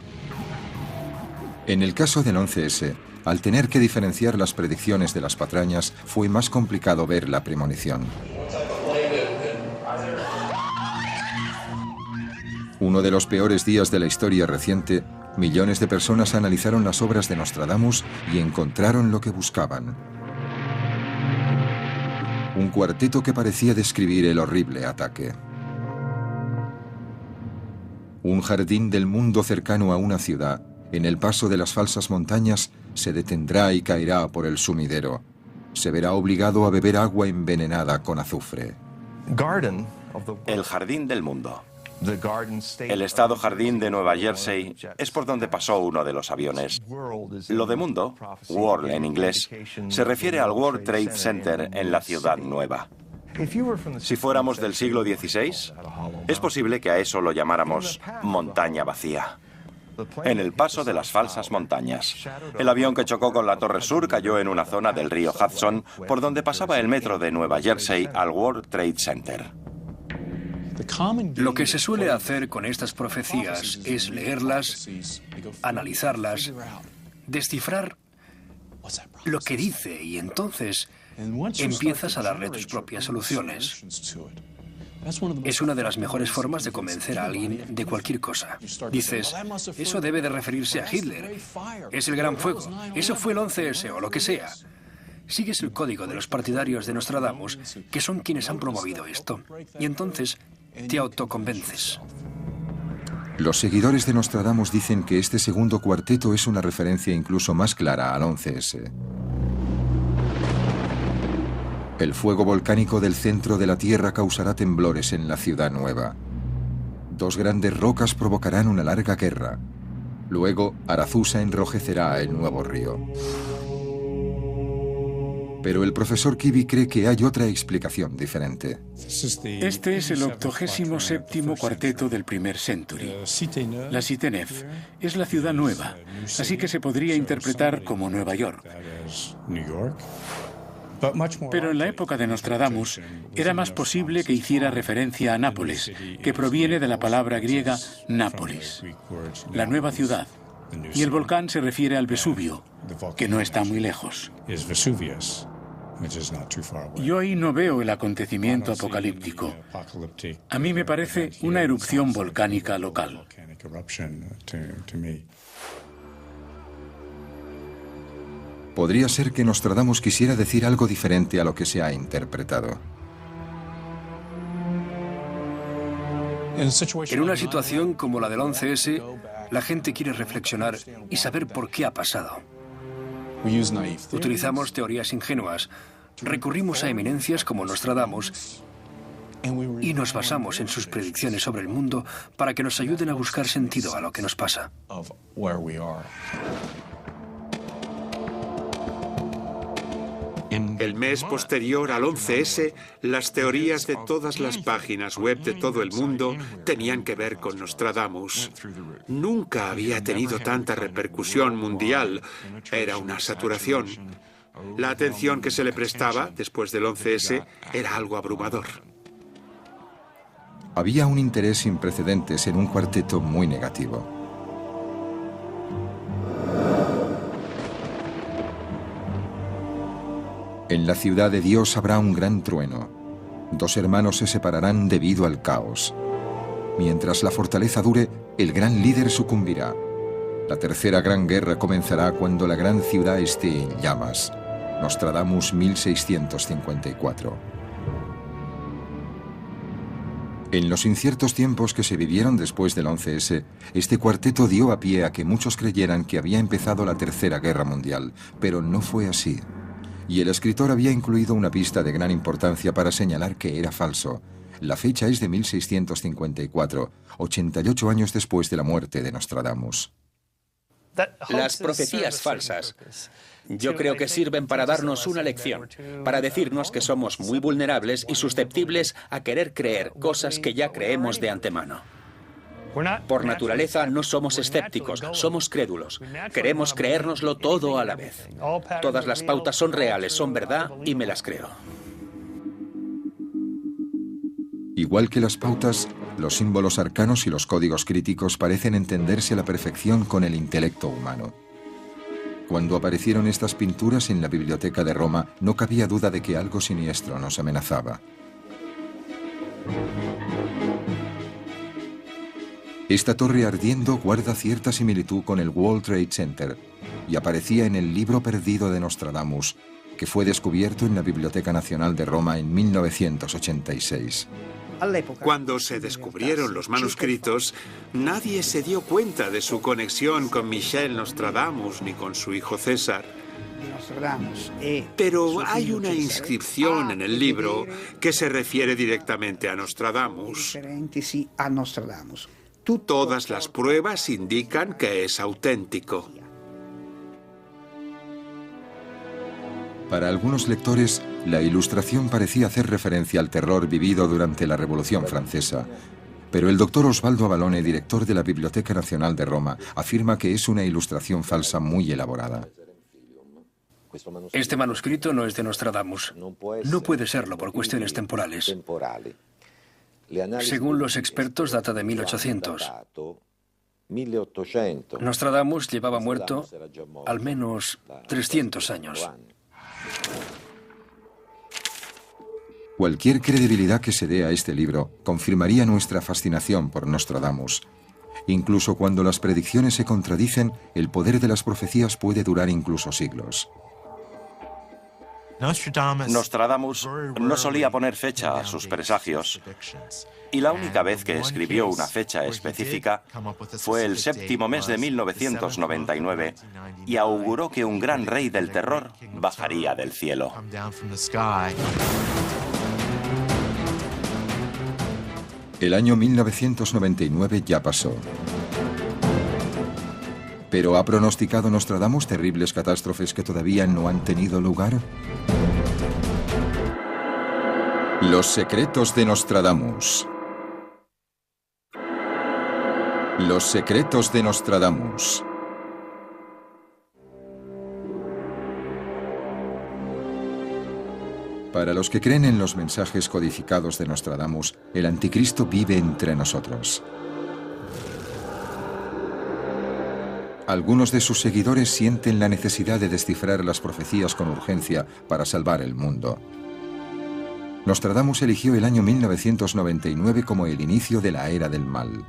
S1: En el caso del 11S, al tener que diferenciar las predicciones de las patrañas, fue más complicado ver la premonición. Uno de los peores días de la historia reciente, millones de personas analizaron las obras de Nostradamus y encontraron lo que buscaban. Un cuarteto que parecía describir el horrible ataque. Un jardín del mundo cercano a una ciudad, en el paso de las falsas montañas, se detendrá y caerá por el sumidero. Se verá obligado a beber agua envenenada con azufre.
S2: El jardín del mundo. El estado jardín de Nueva Jersey es por donde pasó uno de los aviones. Lo de mundo, world en inglés, se refiere al World Trade Center en la Ciudad Nueva. Si fuéramos del siglo XVI, es posible que a eso lo llamáramos montaña vacía. En el paso de las falsas montañas. El avión que chocó con la Torre Sur cayó en una zona del río Hudson por donde pasaba el metro de Nueva Jersey al World Trade Center.
S7: Lo que se suele hacer con estas profecías es leerlas, analizarlas, descifrar lo que dice y entonces empiezas a darle tus propias soluciones. Es una de las mejores formas de convencer a alguien de cualquier cosa. Dices, eso debe de referirse a Hitler, es el gran fuego, eso fue el 11S o lo que sea. Sigues el código de los partidarios de Nostradamus, que son quienes han promovido esto, y entonces te autoconvences.
S1: Los seguidores de Nostradamus dicen que este segundo cuarteto es una referencia incluso más clara al 11S. El fuego volcánico del centro de la Tierra causará temblores en la Ciudad Nueva. Dos grandes rocas provocarán una larga guerra. Luego, Arathusa enrojecerá el nuevo río. Pero el profesor Kibbe cree que hay otra explicación diferente.
S4: Este es el 87º cuarteto del primer century. La Cité Neuf es la ciudad nueva, así que se podría interpretar como Nueva York. Pero en la época de Nostradamus era más posible que hiciera referencia a Nápoles, que proviene de la palabra griega Nápolis, la nueva ciudad. Y el volcán se refiere al Vesubio, que no está muy lejos. Yo ahí no veo el acontecimiento apocalíptico. A mí me parece una erupción volcánica local.
S1: Podría ser que Nostradamus quisiera decir algo diferente a lo que se ha interpretado.
S7: En una situación como la del 11S, la gente quiere reflexionar y saber por qué ha pasado. Utilizamos teorías ingenuas, recurrimos a eminencias como Nostradamus y nos basamos en sus predicciones sobre el mundo para que nos ayuden a buscar sentido a lo que nos pasa.
S3: El mes posterior al 11S, las teorías de todas las páginas web de todo el mundo tenían que ver con Nostradamus. Nunca había tenido tanta repercusión mundial. Era una saturación. La atención que se le prestaba después del 11S era algo abrumador.
S1: Había un interés sin precedentes en un cuarteto muy negativo. En la ciudad de Dios habrá un gran trueno. 2 hermanos se separarán debido al caos. Mientras la fortaleza dure, el gran líder sucumbirá. La tercera gran guerra comenzará cuando la gran ciudad esté en llamas. Nostradamus 1654. En los inciertos tiempos que se vivieron después del 11S, este cuarteto dio a pie a que muchos creyeran que había empezado la Tercera Guerra Mundial, pero no fue así. Y el escritor había incluido una pista de gran importancia para señalar que era falso. La fecha es de 1654, 88 años después de la muerte de Nostradamus.
S5: Las profecías falsas, yo creo que sirven para darnos una lección, para decirnos que somos muy vulnerables y susceptibles a querer creer cosas que ya creemos de antemano. Por naturaleza no somos escépticos, somos crédulos. Queremos creérnoslo todo a la vez. Todas las pautas son reales, son verdad y me las creo.
S1: Igual que las pautas, los símbolos arcanos y los códigos críticos parecen entenderse a la perfección con el intelecto humano. Cuando aparecieron estas pinturas en la biblioteca de Roma, no cabía duda de que algo siniestro nos amenazaba. Esta torre ardiendo guarda cierta similitud con el World Trade Center y aparecía en el libro perdido de Nostradamus, que fue descubierto en la Biblioteca Nacional de Roma en 1986.
S3: Cuando se descubrieron los manuscritos, nadie se dio cuenta de su conexión con Michel Nostradamus ni con su hijo César. Pero hay una inscripción en el libro que se refiere directamente a Nostradamus. Todas las pruebas indican que es auténtico.
S1: Para algunos lectores, la ilustración parecía hacer referencia al terror vivido durante la Revolución Francesa. Pero el doctor Osvaldo Avalone, director de la Biblioteca Nacional de Roma, afirma que es una ilustración falsa muy elaborada.
S7: Este manuscrito no es de Nostradamus. No puede serlo por cuestiones temporales. Según los expertos, data de 1800. Nostradamus llevaba muerto al menos 300 años.
S1: Cualquier credibilidad que se dé a este libro confirmaría nuestra fascinación por Nostradamus. Incluso cuando las predicciones se contradicen, el poder de las profecías puede durar incluso siglos.
S2: Nostradamus no solía poner fecha a sus presagios, y la única vez que escribió una fecha específica fue el 7º mes de 1999 y auguró que un gran rey del terror bajaría del cielo.
S1: El año 1999 ya pasó. ¿Pero ha pronosticado Nostradamus terribles catástrofes que todavía no han tenido lugar? Los secretos de Nostradamus. Los secretos de Nostradamus. Para los que creen en los mensajes codificados de Nostradamus, el anticristo vive entre nosotros. Algunos de sus seguidores sienten la necesidad de descifrar las profecías con urgencia para salvar el mundo. Nostradamus eligió el año 1999 como el inicio de la era del mal.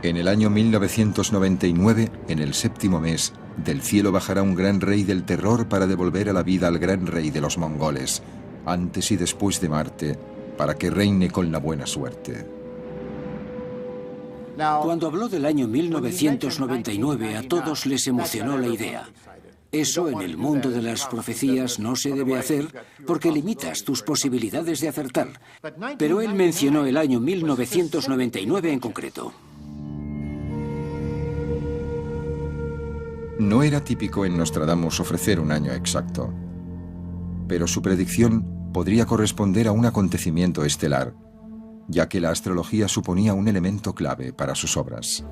S1: En el año 1999, en el 7º mes, del cielo bajará un gran rey del terror para devolver a la vida al gran rey de los mongoles, antes y después de Marte, para que reine con la buena suerte.
S6: Cuando habló del año 1999, a todos les emocionó la idea. Eso en el mundo de las profecías no se debe hacer porque limitas tus posibilidades de acertar. Pero él mencionó el año 1999 en concreto.
S1: No era típico en Nostradamus ofrecer un año exacto, pero su predicción podría corresponder a un acontecimiento estelar, ya que la astrología suponía un elemento clave para sus obras.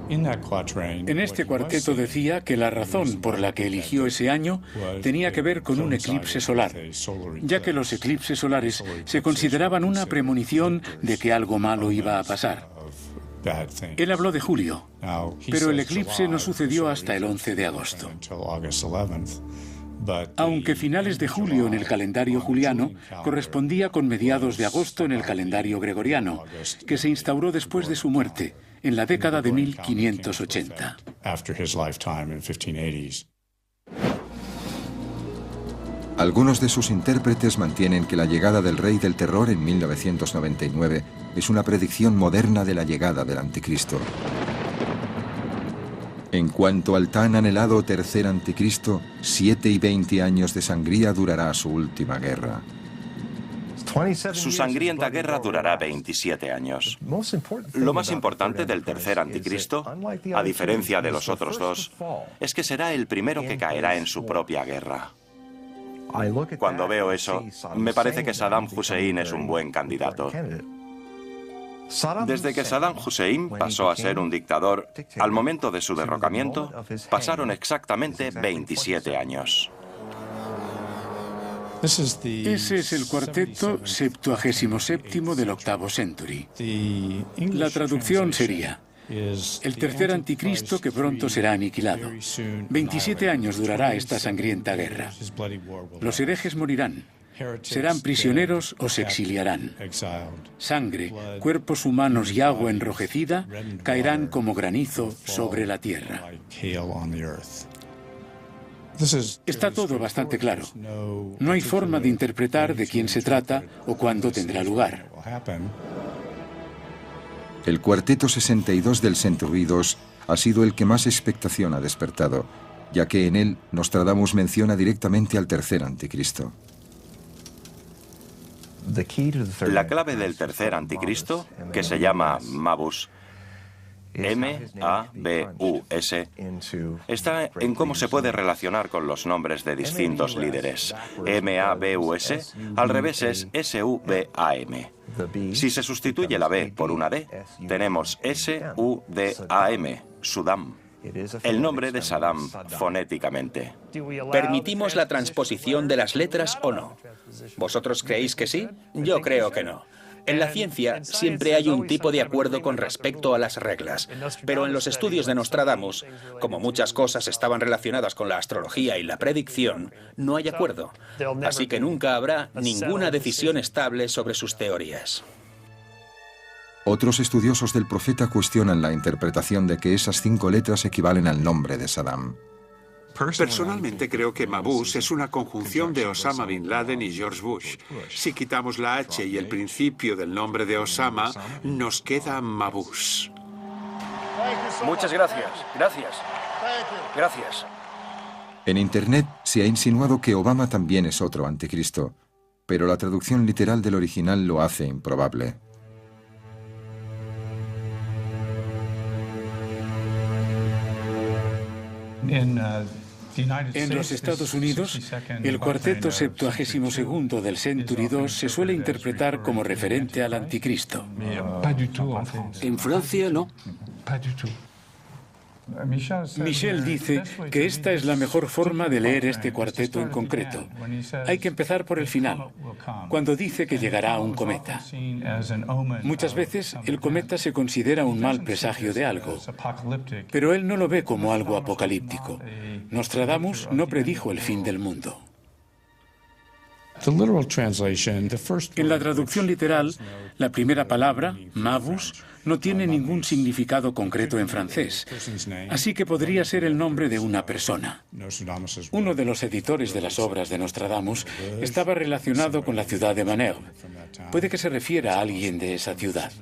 S4: En este cuarteto decía que la razón por la que eligió ese año tenía que ver con un eclipse solar, ya que los eclipses solares se consideraban una premonición de que algo malo iba a pasar. Él habló de julio, pero el eclipse no sucedió hasta el 11 de agosto. Aunque finales de julio en el calendario juliano correspondía con mediados de agosto en el calendario gregoriano, que se instauró después de su muerte, en la década de 1580.
S1: Algunos de sus intérpretes mantienen que la llegada del Rey del Terror en 1999 es una predicción moderna de la llegada del Anticristo. En cuanto al tan anhelado tercer Anticristo, 7 y 20 años de sangría durará su última guerra.
S2: Su sangrienta guerra durará 27 años. Lo más importante del tercer Anticristo, a diferencia de los otros dos, es que será el primero que caerá en su propia guerra. Cuando veo eso, me parece que Saddam Hussein es un buen candidato. Desde que Saddam Hussein pasó a ser un dictador, al momento de su derrocamiento, pasaron exactamente 27 años.
S4: Ese es el cuarteto 77º del octavo century. La traducción sería: el tercer anticristo que pronto será aniquilado. 27 años durará esta sangrienta guerra. Los herejes morirán. Serán prisioneros o se exiliarán. Sangre, cuerpos humanos y agua enrojecida caerán como granizo sobre la tierra. Está todo bastante claro. No hay forma de interpretar de quién se trata o cuándo tendrá lugar.
S1: El cuarteto 62 del Century II ha sido el que más expectación ha despertado, ya que en él Nostradamus menciona directamente al tercer Anticristo.
S2: La clave del tercer Anticristo, que se llama Mabus, M-A-B-U-S, está en cómo se puede relacionar con los nombres de distintos líderes. M-A-B-U-S, al revés es S-U-B-A-M. Si se sustituye la B por una D, tenemos S-U-D-A-M, Sudam, el nombre de Saddam fonéticamente.
S5: ¿Permitimos la transposición de las letras o no? ¿Vosotros creéis que sí? Yo creo que no. En la ciencia siempre hay un tipo de acuerdo con respecto a las reglas, pero en los estudios de Nostradamus, como muchas cosas estaban relacionadas con la astrología y la predicción, no hay acuerdo. Así que nunca habrá ninguna decisión estable sobre sus teorías.
S1: Otros estudiosos del profeta cuestionan la interpretación de que esas 5 letras equivalen al nombre de Saddam.
S3: Personalmente creo que Mabus es una conjunción de Osama Bin Laden y George Bush. Si quitamos la H y el principio del nombre de Osama, nos queda Mabus.
S7: Muchas gracias. Gracias. Gracias.
S1: En Internet se ha insinuado que Obama también es otro anticristo, pero la traducción literal del original lo hace improbable.
S4: En los Estados Unidos, el cuarteto 72 del Century II se suele interpretar como referente al Anticristo.
S6: En Francia, no.
S4: Michel dice que esta es la mejor forma de leer este cuarteto en concreto. Hay que empezar por el final, cuando dice que llegará un cometa. Muchas veces el cometa se considera un mal presagio de algo, pero él no lo ve como algo apocalíptico. Nostradamus no predijo el fin del mundo. En la traducción literal, la primera palabra, Mabus, no tiene ningún significado concreto en francés, así que podría ser el nombre de una persona. Uno de los editores de las obras de Nostradamus estaba relacionado con la ciudad de Manerbe. Puede que se refiera a alguien de esa ciudad.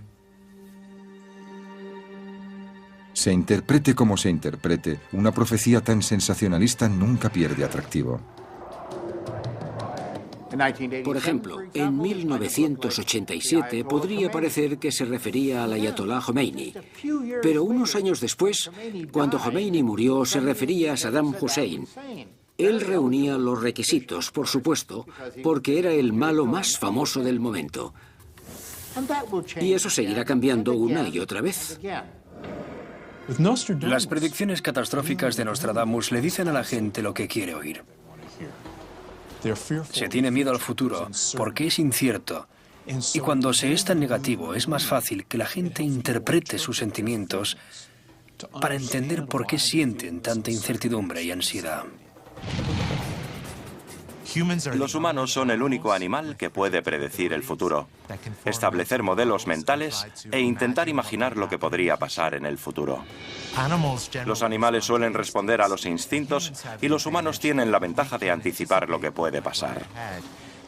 S1: Se interprete como se interprete, una profecía tan sensacionalista nunca pierde atractivo.
S6: Por ejemplo, en 1987 podría parecer que se refería al ayatolá Jomeini, pero unos años después, cuando Jomeini murió, se refería a Saddam Hussein. Él reunía los requisitos, por supuesto, porque era el malo más famoso del momento. Y eso seguirá cambiando una y otra vez.
S7: Las predicciones catastróficas de Nostradamus le dicen a la gente lo que quiere oír. Se tiene miedo al futuro porque es incierto. Y cuando se es tan negativo, es más fácil que la gente interprete sus sentimientos para entender por qué sienten tanta incertidumbre y ansiedad.
S2: Los humanos son el único animal que puede predecir el futuro, establecer modelos mentales e intentar imaginar lo que podría pasar en el futuro. Los animales suelen responder a los instintos y los humanos tienen la ventaja de anticipar lo que puede pasar.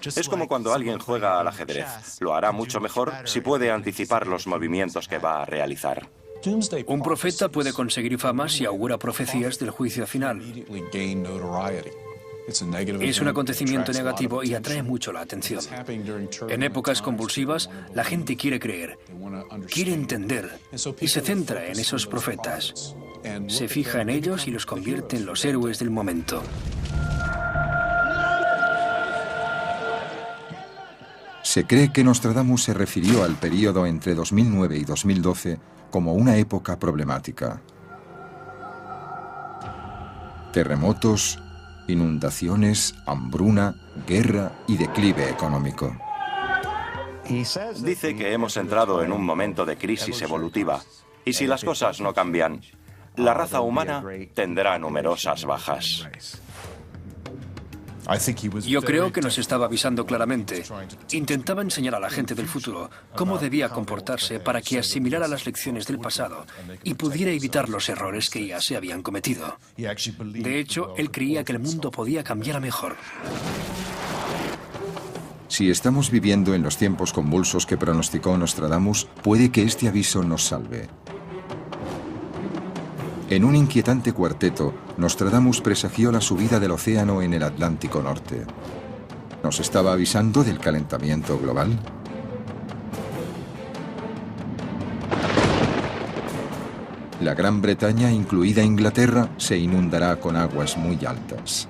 S2: Es como cuando alguien juega al ajedrez. Lo hará mucho mejor si puede anticipar los movimientos que va a realizar.
S7: Un profeta puede conseguir fama si augura profecías del juicio final. Es un acontecimiento negativo y atrae mucho la atención. En épocas convulsivas, la gente quiere creer, quiere entender y se centra en esos profetas. Se fija en ellos y los convierte en los héroes del momento.
S1: Se cree que Nostradamus se refirió al período entre 2009 y 2012 como una época problemática. Terremotos, inundaciones, hambruna, guerra y declive económico.
S2: Dice que hemos entrado en un momento de crisis evolutiva y si las cosas no cambian, la raza humana tendrá numerosas bajas.
S7: Yo creo que nos estaba avisando claramente. Intentaba enseñar a la gente del futuro cómo debía comportarse para que asimilara las lecciones del pasado y pudiera evitar los errores que ya se habían cometido. De hecho, él creía que el mundo podía cambiar a mejor.
S1: Si estamos viviendo en los tiempos convulsos que pronosticó Nostradamus, puede que este aviso nos salve. En un inquietante cuarteto, Nostradamus presagió la subida del océano en el Atlántico Norte. ¿Nos estaba avisando del calentamiento global? La Gran Bretaña, incluida Inglaterra, se inundará con aguas muy altas.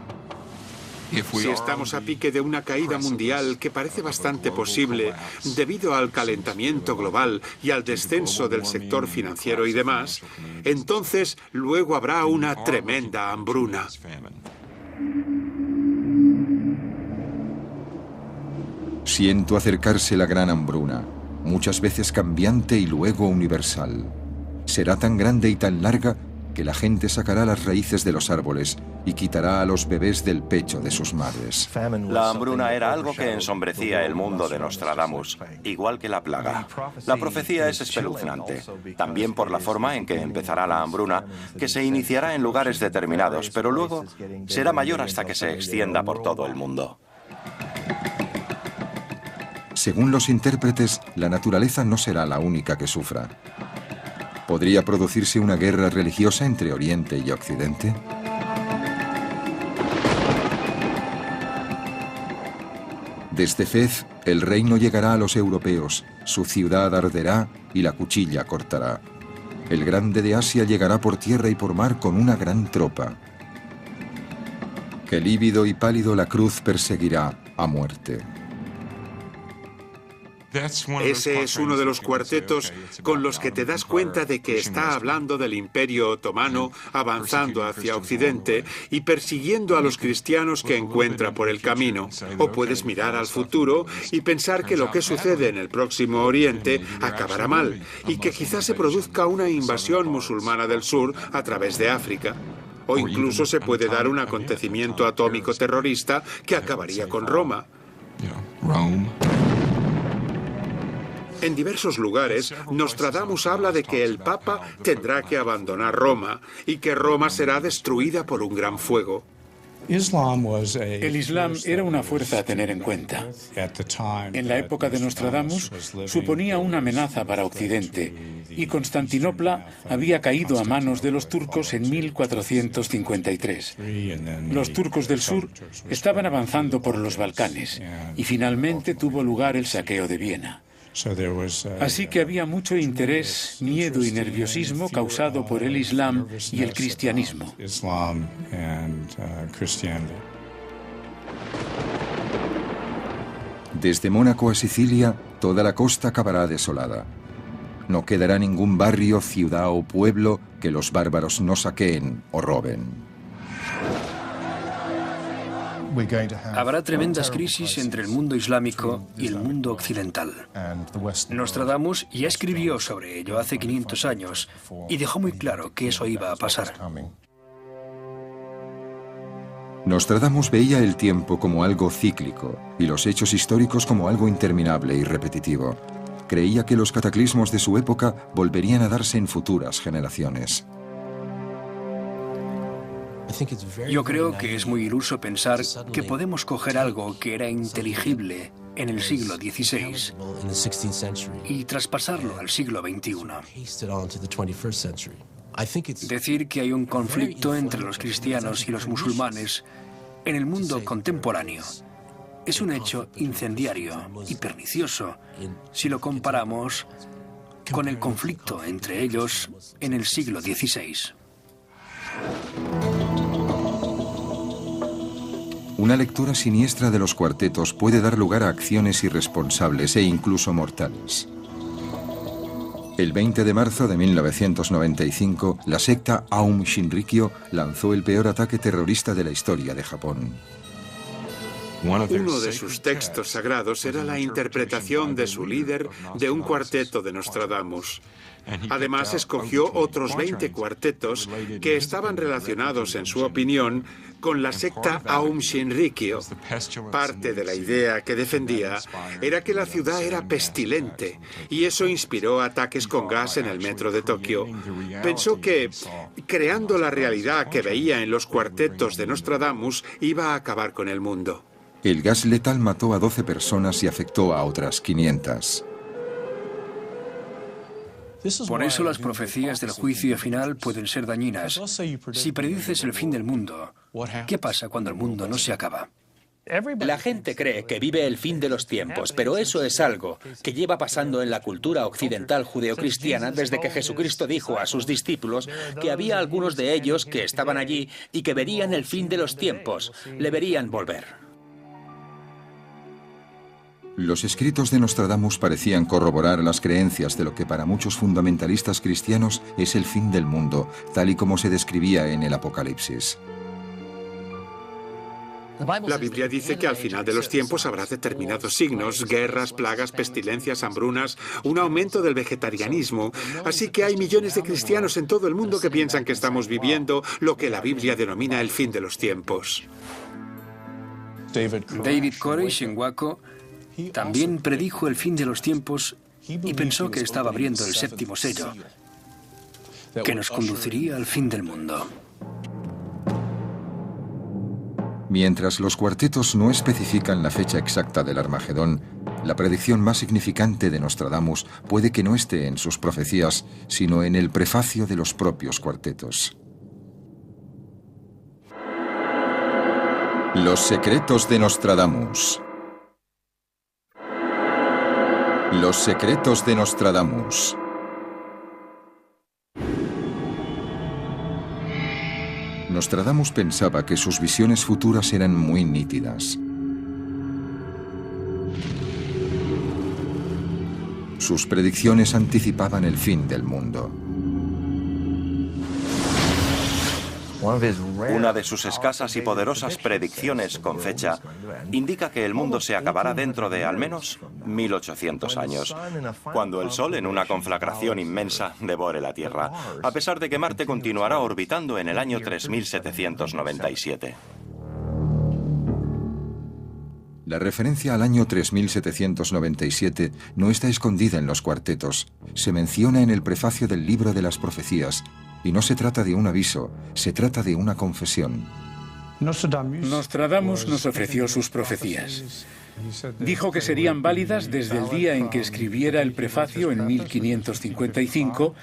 S3: Si estamos a pique de una caída mundial que parece bastante posible debido al calentamiento global y al descenso del sector financiero y demás, entonces luego habrá una tremenda hambruna.
S1: Siento acercarse la gran hambruna, muchas veces cambiante y luego universal. Será tan grande y tan larga que la gente sacará las raíces de los árboles y quitará a los bebés del pecho de sus madres.
S2: La hambruna era algo que ensombrecía el mundo de Nostradamus, igual que la plaga. La profecía es espeluznante, también por la forma en que empezará la hambruna, que se iniciará en lugares determinados, pero luego será mayor hasta que se extienda por todo el mundo.
S1: Según los intérpretes, la naturaleza no será la única que sufra. ¿Podría producirse una guerra religiosa entre Oriente y Occidente? Desde Fez, el reino llegará a los europeos, su ciudad arderá y la cuchilla cortará. El grande de Asia llegará por tierra y por mar con una gran tropa. Que lívido y pálido la cruz perseguirá a muerte.
S3: Ese es uno de los cuartetos con los que te das cuenta de que está hablando del Imperio Otomano avanzando hacia Occidente y persiguiendo a los cristianos que encuentra por el camino. O puedes mirar al futuro y pensar que lo que sucede en el Próximo Oriente acabará mal y que quizás se produzca una invasión musulmana del sur a través de África. O incluso se puede dar un acontecimiento atómico terrorista que acabaría con Roma. En diversos lugares, Nostradamus habla de que el Papa tendrá que abandonar Roma y que Roma será destruida por un gran fuego.
S4: El Islam era una fuerza a tener en cuenta. En la época de Nostradamus suponía una amenaza para Occidente y Constantinopla había caído a manos de los turcos en 1453. Los turcos del sur estaban avanzando por los Balcanes y finalmente tuvo lugar el saqueo de Viena. Así que había mucho interés, miedo y nerviosismo causado por el Islam y el cristianismo.
S1: Desde Mónaco a Sicilia, toda la costa acabará desolada. No quedará ningún barrio, ciudad o pueblo que los bárbaros no saqueen o roben.
S7: Habrá tremendas crisis entre el mundo islámico y el mundo occidental. Nostradamus ya escribió sobre ello hace 500 años y dejó muy claro que eso iba a pasar.
S1: Nostradamus veía el tiempo como algo cíclico y los hechos históricos como algo interminable y repetitivo. Creía que los cataclismos de su época volverían a darse en futuras generaciones.
S7: Yo creo que es muy iluso pensar que podemos coger algo que era inteligible en el siglo XVI y traspasarlo al siglo XXI. Decir que hay un conflicto entre los cristianos y los musulmanes en el mundo contemporáneo es un hecho incendiario y pernicioso si lo comparamos con el conflicto entre ellos en el siglo XVI.
S1: Una lectura siniestra de los cuartetos puede dar lugar a acciones irresponsables e incluso mortales. El 20 de marzo de 1995, la secta Aum Shinrikyo lanzó el peor ataque terrorista de la historia de Japón.
S3: Uno de sus textos sagrados era la interpretación de su líder de un cuarteto de Nostradamus. Además, escogió otros 20 cuartetos que estaban relacionados, en su opinión, con la secta Aum Shinrikyo. Parte de la idea que defendía era que la ciudad era pestilente y eso inspiró ataques con gas en el metro de Tokio. Pensó que, creando la realidad que veía en los cuartetos de Nostradamus, iba a acabar con el mundo.
S1: El gas letal mató a 12 personas y afectó a otras 500.
S7: Por eso las profecías del juicio final pueden ser dañinas. Si predices el fin del mundo, ¿qué pasa cuando el mundo no se acaba?
S5: La gente cree que vive el fin de los tiempos, pero eso es algo que lleva pasando en la cultura occidental judeocristiana desde que Jesucristo dijo a sus discípulos que había algunos de ellos que estaban allí y que verían el fin de los tiempos, le verían volver.
S1: Los escritos de Nostradamus parecían corroborar las creencias de lo que para muchos fundamentalistas cristianos es el fin del mundo, tal y como se describía en el Apocalipsis.
S3: La Biblia dice que al final de los tiempos habrá determinados signos, guerras, plagas, pestilencias, hambrunas, un aumento del vegetarianismo. Así que hay millones de cristianos en todo el mundo que piensan que estamos viviendo lo que la Biblia denomina el fin de los tiempos.
S7: David Koresh en Waco también predijo el fin de los tiempos y pensó que estaba abriendo el séptimo sello, que nos conduciría al fin del mundo.
S1: Mientras los cuartetos no especifican la fecha exacta del Armagedón, la predicción más significante de Nostradamus puede que no esté en sus profecías, sino en el prefacio de los propios cuartetos. Los secretos de Nostradamus. Los secretos de Nostradamus. Nostradamus pensaba que sus visiones futuras eran muy nítidas. Sus predicciones anticipaban el fin del mundo.
S2: Una de sus escasas y poderosas predicciones con fecha indica que el mundo se acabará dentro de al menos 1800 años, cuando el Sol en una conflagración inmensa devore la Tierra, a pesar de que Marte continuará orbitando en el año 3797.
S1: La referencia al año 3797 no está escondida en los cuartetos. Se menciona en el prefacio del libro de las profecías, y no se trata de un aviso, se trata de una confesión.
S4: Nostradamus nos ofreció sus profecías. Dijo que serían válidas desde el día en que escribiera el prefacio en 1555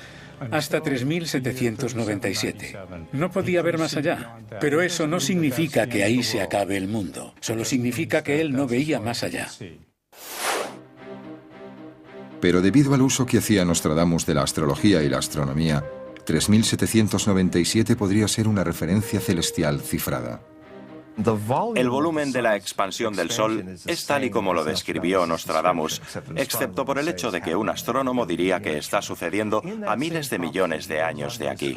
S4: hasta 3797. No podía ver más allá. Pero eso no significa que ahí se acabe el mundo. Solo significa que él no veía más allá.
S1: Pero debido al uso que hacía Nostradamus de la astrología y la astronomía, 3797 podría ser una referencia celestial cifrada.
S2: El volumen de la expansión del Sol es tal y como lo describió Nostradamus, excepto por el hecho de que un astrónomo diría que está sucediendo a miles de millones de años de aquí.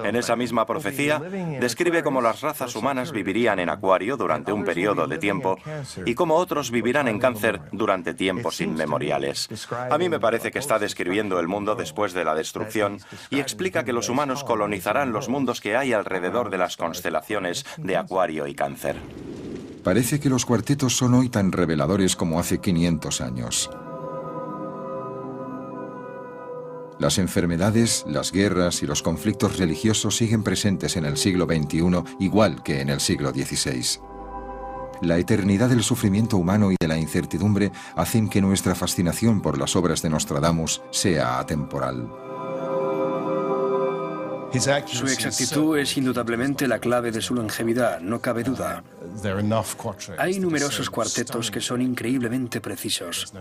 S2: En esa misma profecía, describe cómo las razas humanas vivirían en Acuario durante un periodo de tiempo y cómo otros vivirán en Cáncer durante tiempos inmemoriales. A mí me parece que está describiendo el mundo después de la destrucción y explica que los humanos colonizarán los mundos que hay alrededor de las constelaciones de Acuario y Cáncer.
S1: Parece que los cuartetos son hoy tan reveladores como hace 500 años. Las enfermedades, las guerras y los conflictos religiosos siguen presentes en el siglo XXI, igual que en el siglo XVI. La eternidad del sufrimiento humano y de la incertidumbre hacen que nuestra fascinación por las obras de Nostradamus sea atemporal.
S7: Su exactitud es indudablemente la clave de su longevidad, no cabe duda. Hay numerosos cuartetos que son increíblemente precisos.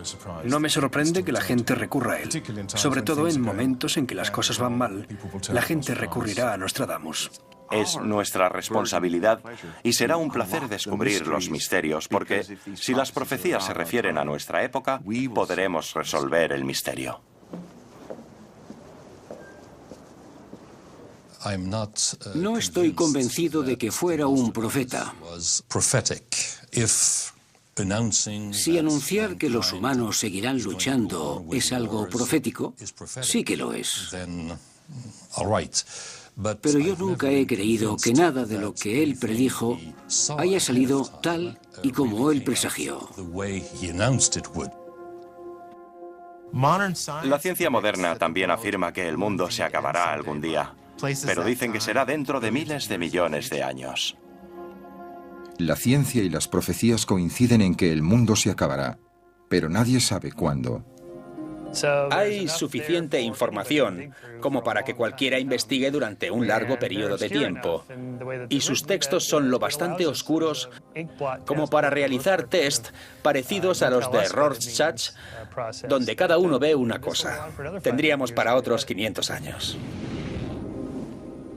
S7: No me sorprende que la gente recurra a él. Sobre todo en momentos en que las cosas van mal, la gente recurrirá a Nostradamus.
S2: Es nuestra responsabilidad y será un placer descubrir los misterios, porque si las profecías se refieren a nuestra época, podremos resolver el misterio.
S6: No estoy convencido de que fuera un profeta. Si anunciar que los humanos seguirán luchando es algo profético, sí que lo es. Pero yo nunca he creído que nada de lo que él predijo haya salido tal y como él presagió.
S2: La ciencia moderna también afirma que el mundo se acabará algún día, pero dicen que será dentro de miles de millones de años.
S1: La ciencia y las profecías coinciden en que el mundo se acabará, pero nadie sabe cuándo.
S5: Hay suficiente información como para que cualquiera investigue durante un largo periodo de tiempo. Y sus textos son lo bastante oscuros como para realizar test parecidos a los de Rorschach, donde cada uno ve una cosa. Tendríamos para otros 500 años.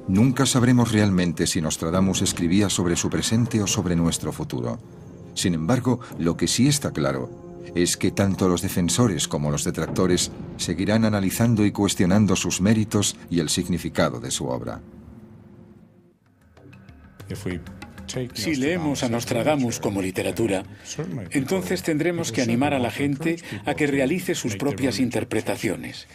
S1: Nunca sabremos realmente si Nostradamus escribía sobre su presente o sobre nuestro futuro. Sin embargo, lo que sí está claro es que tanto los defensores como los detractores seguirán analizando y cuestionando sus méritos y el significado de su obra.
S4: Si leemos a Nostradamus como literatura, entonces tendremos que animar a la gente a que realice sus propias interpretaciones.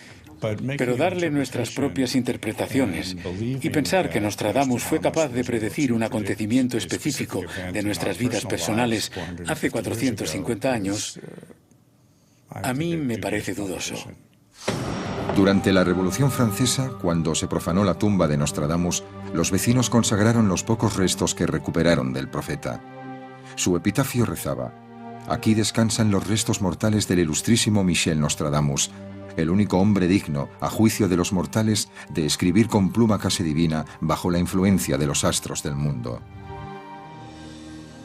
S4: Pero darle nuestras propias interpretaciones y pensar que Nostradamus fue capaz de predecir un acontecimiento específico de nuestras vidas personales hace 450 años, a mí me parece dudoso.
S1: Durante la Revolución Francesa, cuando se profanó la tumba de Nostradamus, los vecinos consagraron los pocos restos que recuperaron del profeta. Su epitafio rezaba: «Aquí descansan los restos mortales del ilustrísimo Michel Nostradamus, el único hombre digno, a juicio de los mortales, de escribir con pluma casi divina bajo la influencia de los astros del mundo».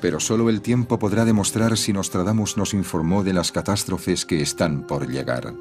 S1: Pero solo el tiempo podrá demostrar si Nostradamus nos informó de las catástrofes que están por llegar.